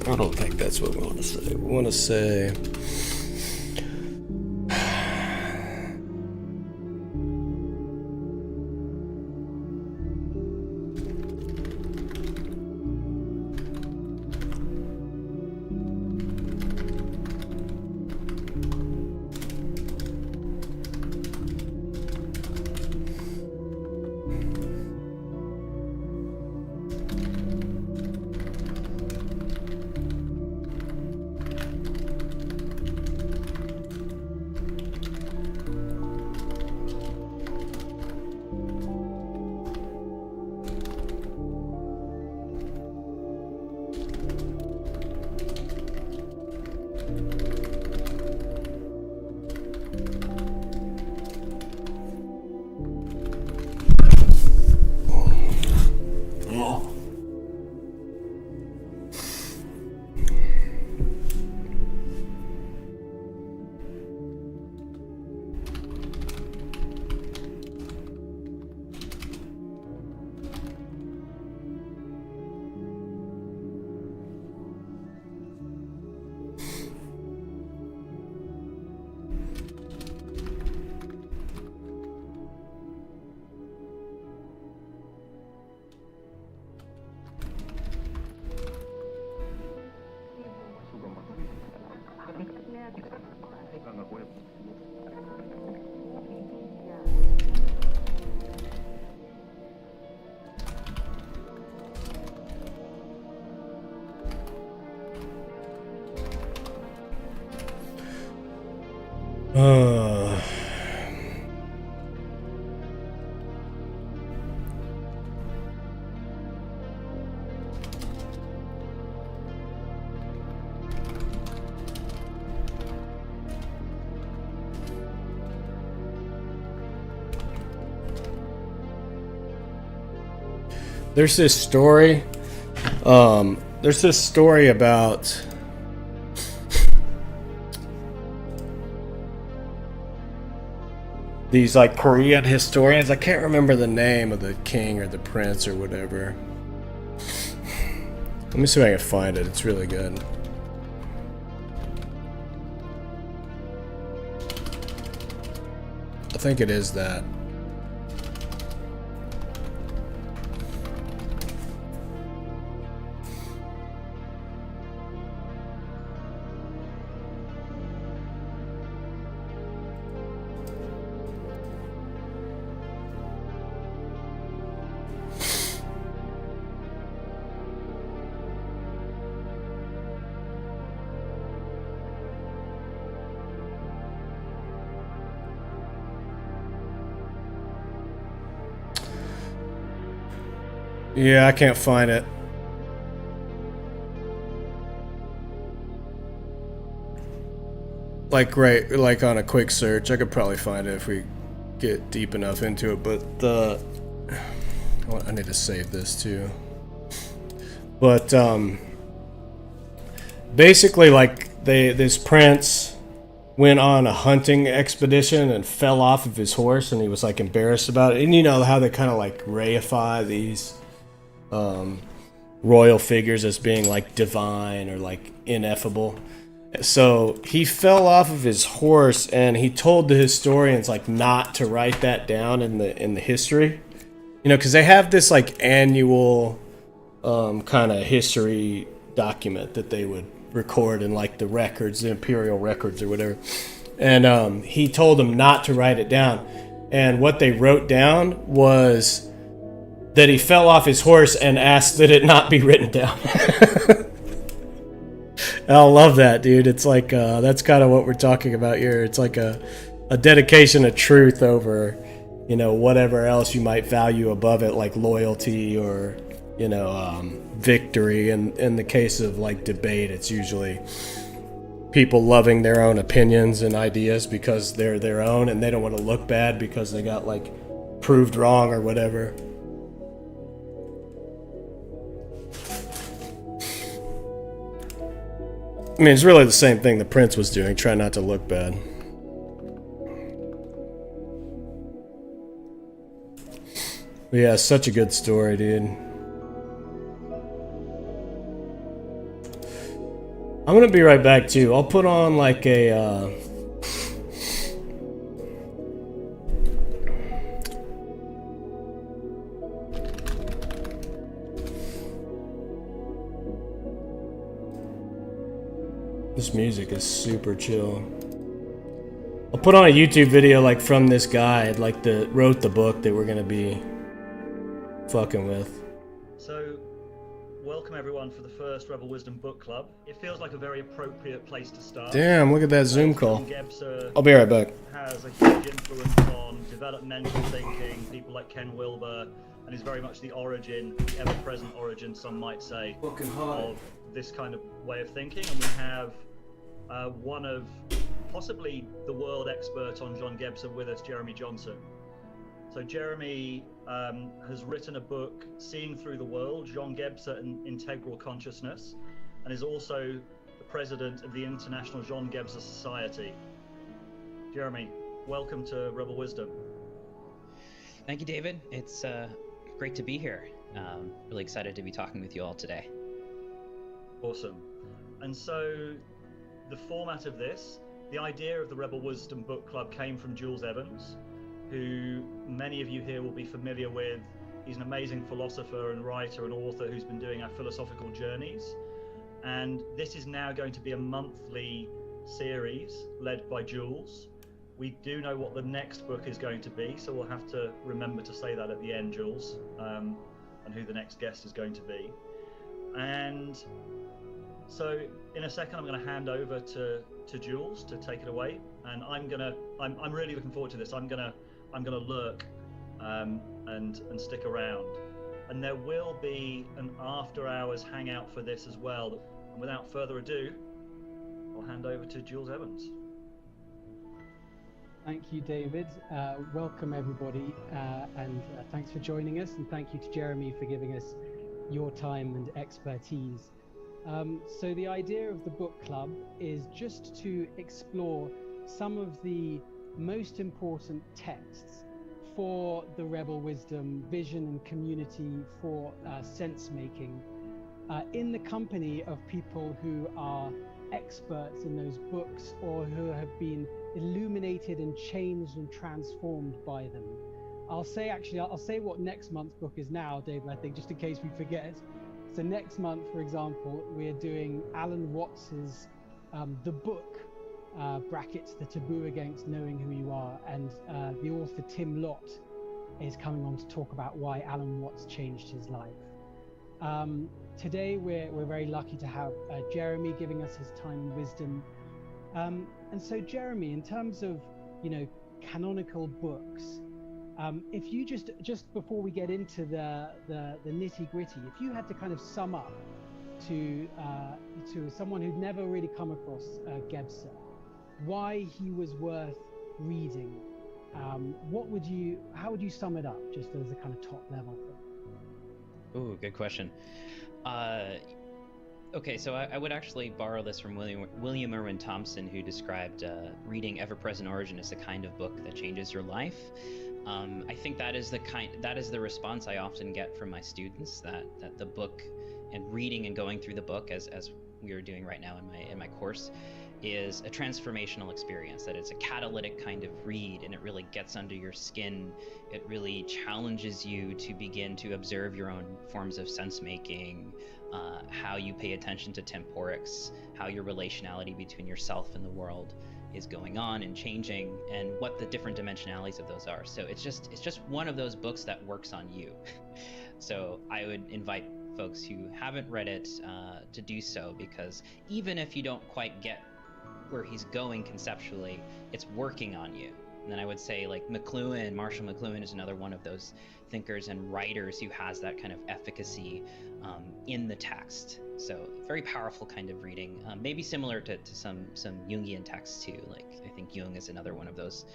A: I don't think that's what we want to say. We want to say there's this story. There's this story about these like Korean historians. I can't remember the name of the king or the prince or whatever. Let me see if I can find it. It's really good. I think it is that. Yeah, I can't find it. like on a quick search. I could probably find it if we get deep enough into it, but I need to save this too. But basically, like this prince went on a hunting expedition and fell off of his horse, and he was like embarrassed about it. And you know how they kind of like reify these royal figures as being like divine or like ineffable. So he fell off of his horse, and he told the historians like not to write that down in the history, you know, because they have this like annual kind of history document that they would record in like the records, the imperial records or whatever. And he told them not to write it down. And what they wrote down was that he fell off his horse and asked that it not be written down. I love that, dude. It's like that's kind of what we're talking about here. It's like a dedication of truth over, you know, whatever else you might value above it, like loyalty or, you know, victory. And in the case of like debate, it's usually people loving their own opinions and ideas because they're their own, and they don't want to look bad because they got like proved wrong or whatever. I mean, it's really the same thing the prince was doing, trying not to look bad. But yeah, such a good story, dude. I'm gonna be right back too. I'll put on like a this music is super chill. I'll put on a YouTube video like from this guy, like that wrote the book that we're gonna be fucking with.
D: So, welcome everyone for the first Rebel Wisdom Book Club. It feels like a very appropriate place to start.
A: Damn, look at that Zoom call.
D: John Gebser
A: I'll be right back.
D: has a huge influence on developmental thinking, people like Ken Wilber, and is very much the origin, the ever-present origin, some might say, of this kind of way of thinking. And we have one of possibly the world expert on John Gebser with us, Jeremy Johnson. So Jeremy has written a book, Seeing Through the World, John Gebser and Integral Consciousness, and is also the president of the International John Gebser Society. Jeremy, welcome to Rebel Wisdom.
E: Thank you, David. It's great to be here. Really excited to be talking with you all today.
D: Awesome. And so the format of this, the idea of the Rebel Wisdom Book Club came from Jules Evans, who many of you here will be familiar with. He's an amazing philosopher and writer and author who's been doing our philosophical journeys. And this is now going to be a monthly series led by Jules. We do know what the next book is going to be, so we'll have to remember to say that at the end, Jules, and who the next guest is going to be. And so in a second, I'm going to hand over to Jules to take it away. And I'm really looking forward to this. I'm gonna lurk and stick around. And there will be an after hours hangout for this as well. And without further ado, I'll hand over to Jules Evans.
F: Thank you, David. Welcome, everybody, and thanks for joining us. And thank you to Jeremy for giving us your time and expertise. So the idea of the book club is just to explore some of the most important texts for the Rebel Wisdom vision and community for sense making in the company of people who are experts in those books or who have been illuminated and changed and transformed by them. I'll say what next month's book is now, David, I think, just in case we forget. So next month, for example, we're doing Alan Watts's The Book, brackets, The Taboo Against Knowing Who You Are, and the author Tim Lott is coming on to talk about why Alan Watts changed his life. Today, we're very lucky to have Jeremy giving us his time and wisdom. And so, Jeremy, in terms of, canonical books, if you just before we get into the nitty gritty, if you had to kind of sum up to someone who'd never really come across Gebser, why he was worth reading. How would you sum it up, just as a kind of top level thing?
E: Ooh, good question. Okay, so I would actually borrow this from William Irwin Thompson, who described reading Ever-Present Origin as the kind of book that changes your life. I think that is the response I often get from my students, that the book and reading and going through the book, as we are doing right now in my course, is a transformational experience, that it's a catalytic kind of read, and it really gets under your skin. It really challenges you to begin to observe your own forms of sense making, how you pay attention to temporics, how your relationality between yourself and the world is going on and changing, and what the different dimensionalities of those are. So it's just one of those books that works on you. So I would invite folks who haven't read it to do so, because even if you don't quite get where he's going conceptually, it's working on you. And then I would say, like, Marshall McLuhan is another one of those thinkers and writers who has that kind of efficacy in the text. So very powerful kind of reading, maybe similar to some Jungian texts too. Like, I think Jung is another one of those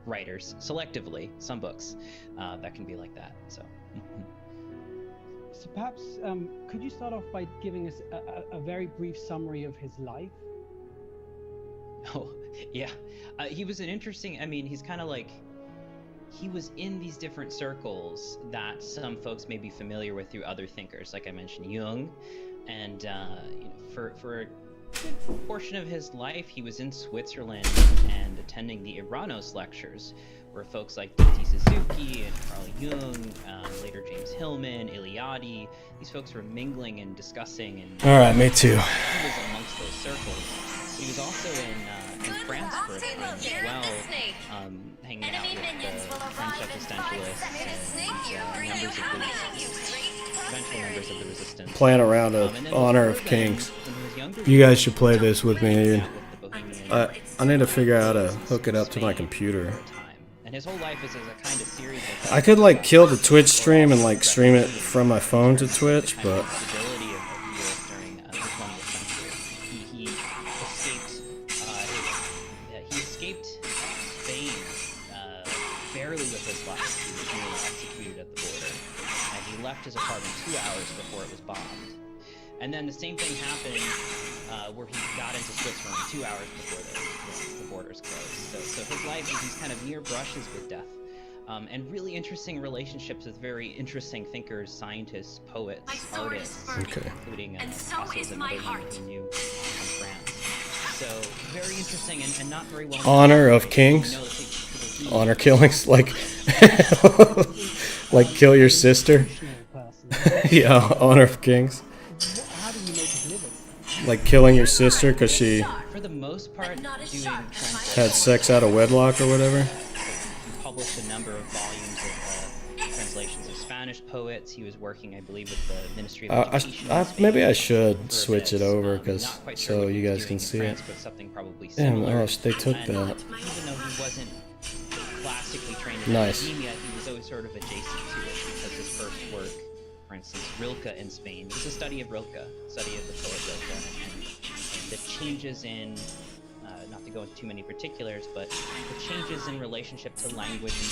E: writers, selectively, some books that can be like that. So.
F: So perhaps could you start off by giving us a very brief summary of his life?
E: Oh, yeah. He was an interesting, he's kind of like, he was in these different circles that some folks may be familiar with through other thinkers. Like I mentioned, Jung, and for a good portion of his life, he was in Switzerland and attending the Iranos lectures, where folks like D.T. Suzuki and Carl Jung, later James Hillman, Eliade, these folks were mingling and discussing. And
A: all right, me too.
E: He was amongst those circles. He was also in France for a time as well, hanging out with the French existentialists and eventual members of the resistance.
A: Playing around of Honor of Kings. You guys should play this with me, dude. I need to figure out how to hook it up to my computer.
E: And his whole life is as a kind of series of
A: I could like kill the Twitch stream and like stream it from my phone to Twitch, but
E: his apartment 2 hours before it was bombed. And then the same thing happened where he got into Switzerland 2 hours before the borders closed. So his life is these kind of near brushes with death, and really interesting relationships with very interesting thinkers, scientists, poets, artists, including Picasso and other who knew from France. So very interesting and not very well known.
A: Honor of Kings? Honor killings? Like, like kill your sister? Yeah, Honor of Kings.
F: How do you make a living?
A: Like killing your sister because she
E: for the most part
A: had sex out of wedlock or whatever.
E: He published a number of volumes of translations of Spanish poets. He was working, I believe, with the Ministry of Education.
A: Maybe I should switch it over because so you guys can see it. Damn, they took that.
E: Even though he wasn't classically trained in academia, he was always sort of adjacent to it, because his first work, for instance, Rilke in Spain, was a study of Rilke, study of the poet Rilke, and the changes in, not to go into too many particulars, but the changes in relationship to language and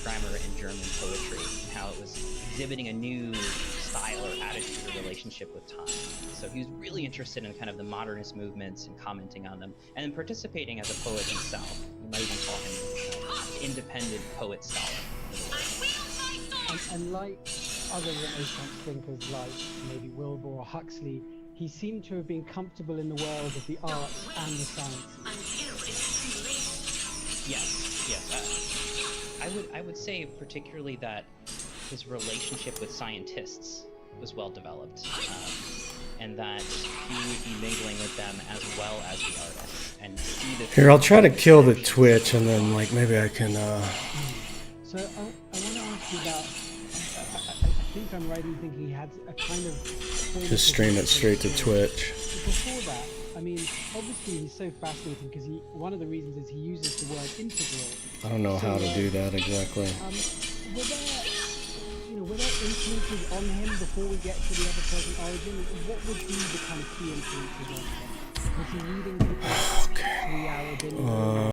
E: grammar in German poetry, and how it was exhibiting a new style or attitude or relationship with time. So he was really interested in kind of the modernist movements and commenting on them, and then participating as a poet himself. You might even call him independent poet scholar.
F: And like other Renaissance thinkers like maybe Wilbur or Huxley, he seemed to have been comfortable in the world of the arts and the sciences.
E: Yes. I would say particularly that his relationship with scientists was well developed, and that he would be mingling with them as well as the artists. And see the
A: here, I'll try to kill the Twitch, and then like maybe I can.
F: So I want to ask you about. I think I'm right in thinking he had a kind of.
A: Just stream it straight to Twitch.
F: Before that, I mean, obviously he's so fascinating because one of the reasons is he uses the word integral.
A: I don't know how to do that exactly.
F: Were there influences on him before we get to the ever-present origin? What would be the kind of key influences on him? Was he reading people?
A: Okay,
F: 3-hour dinner.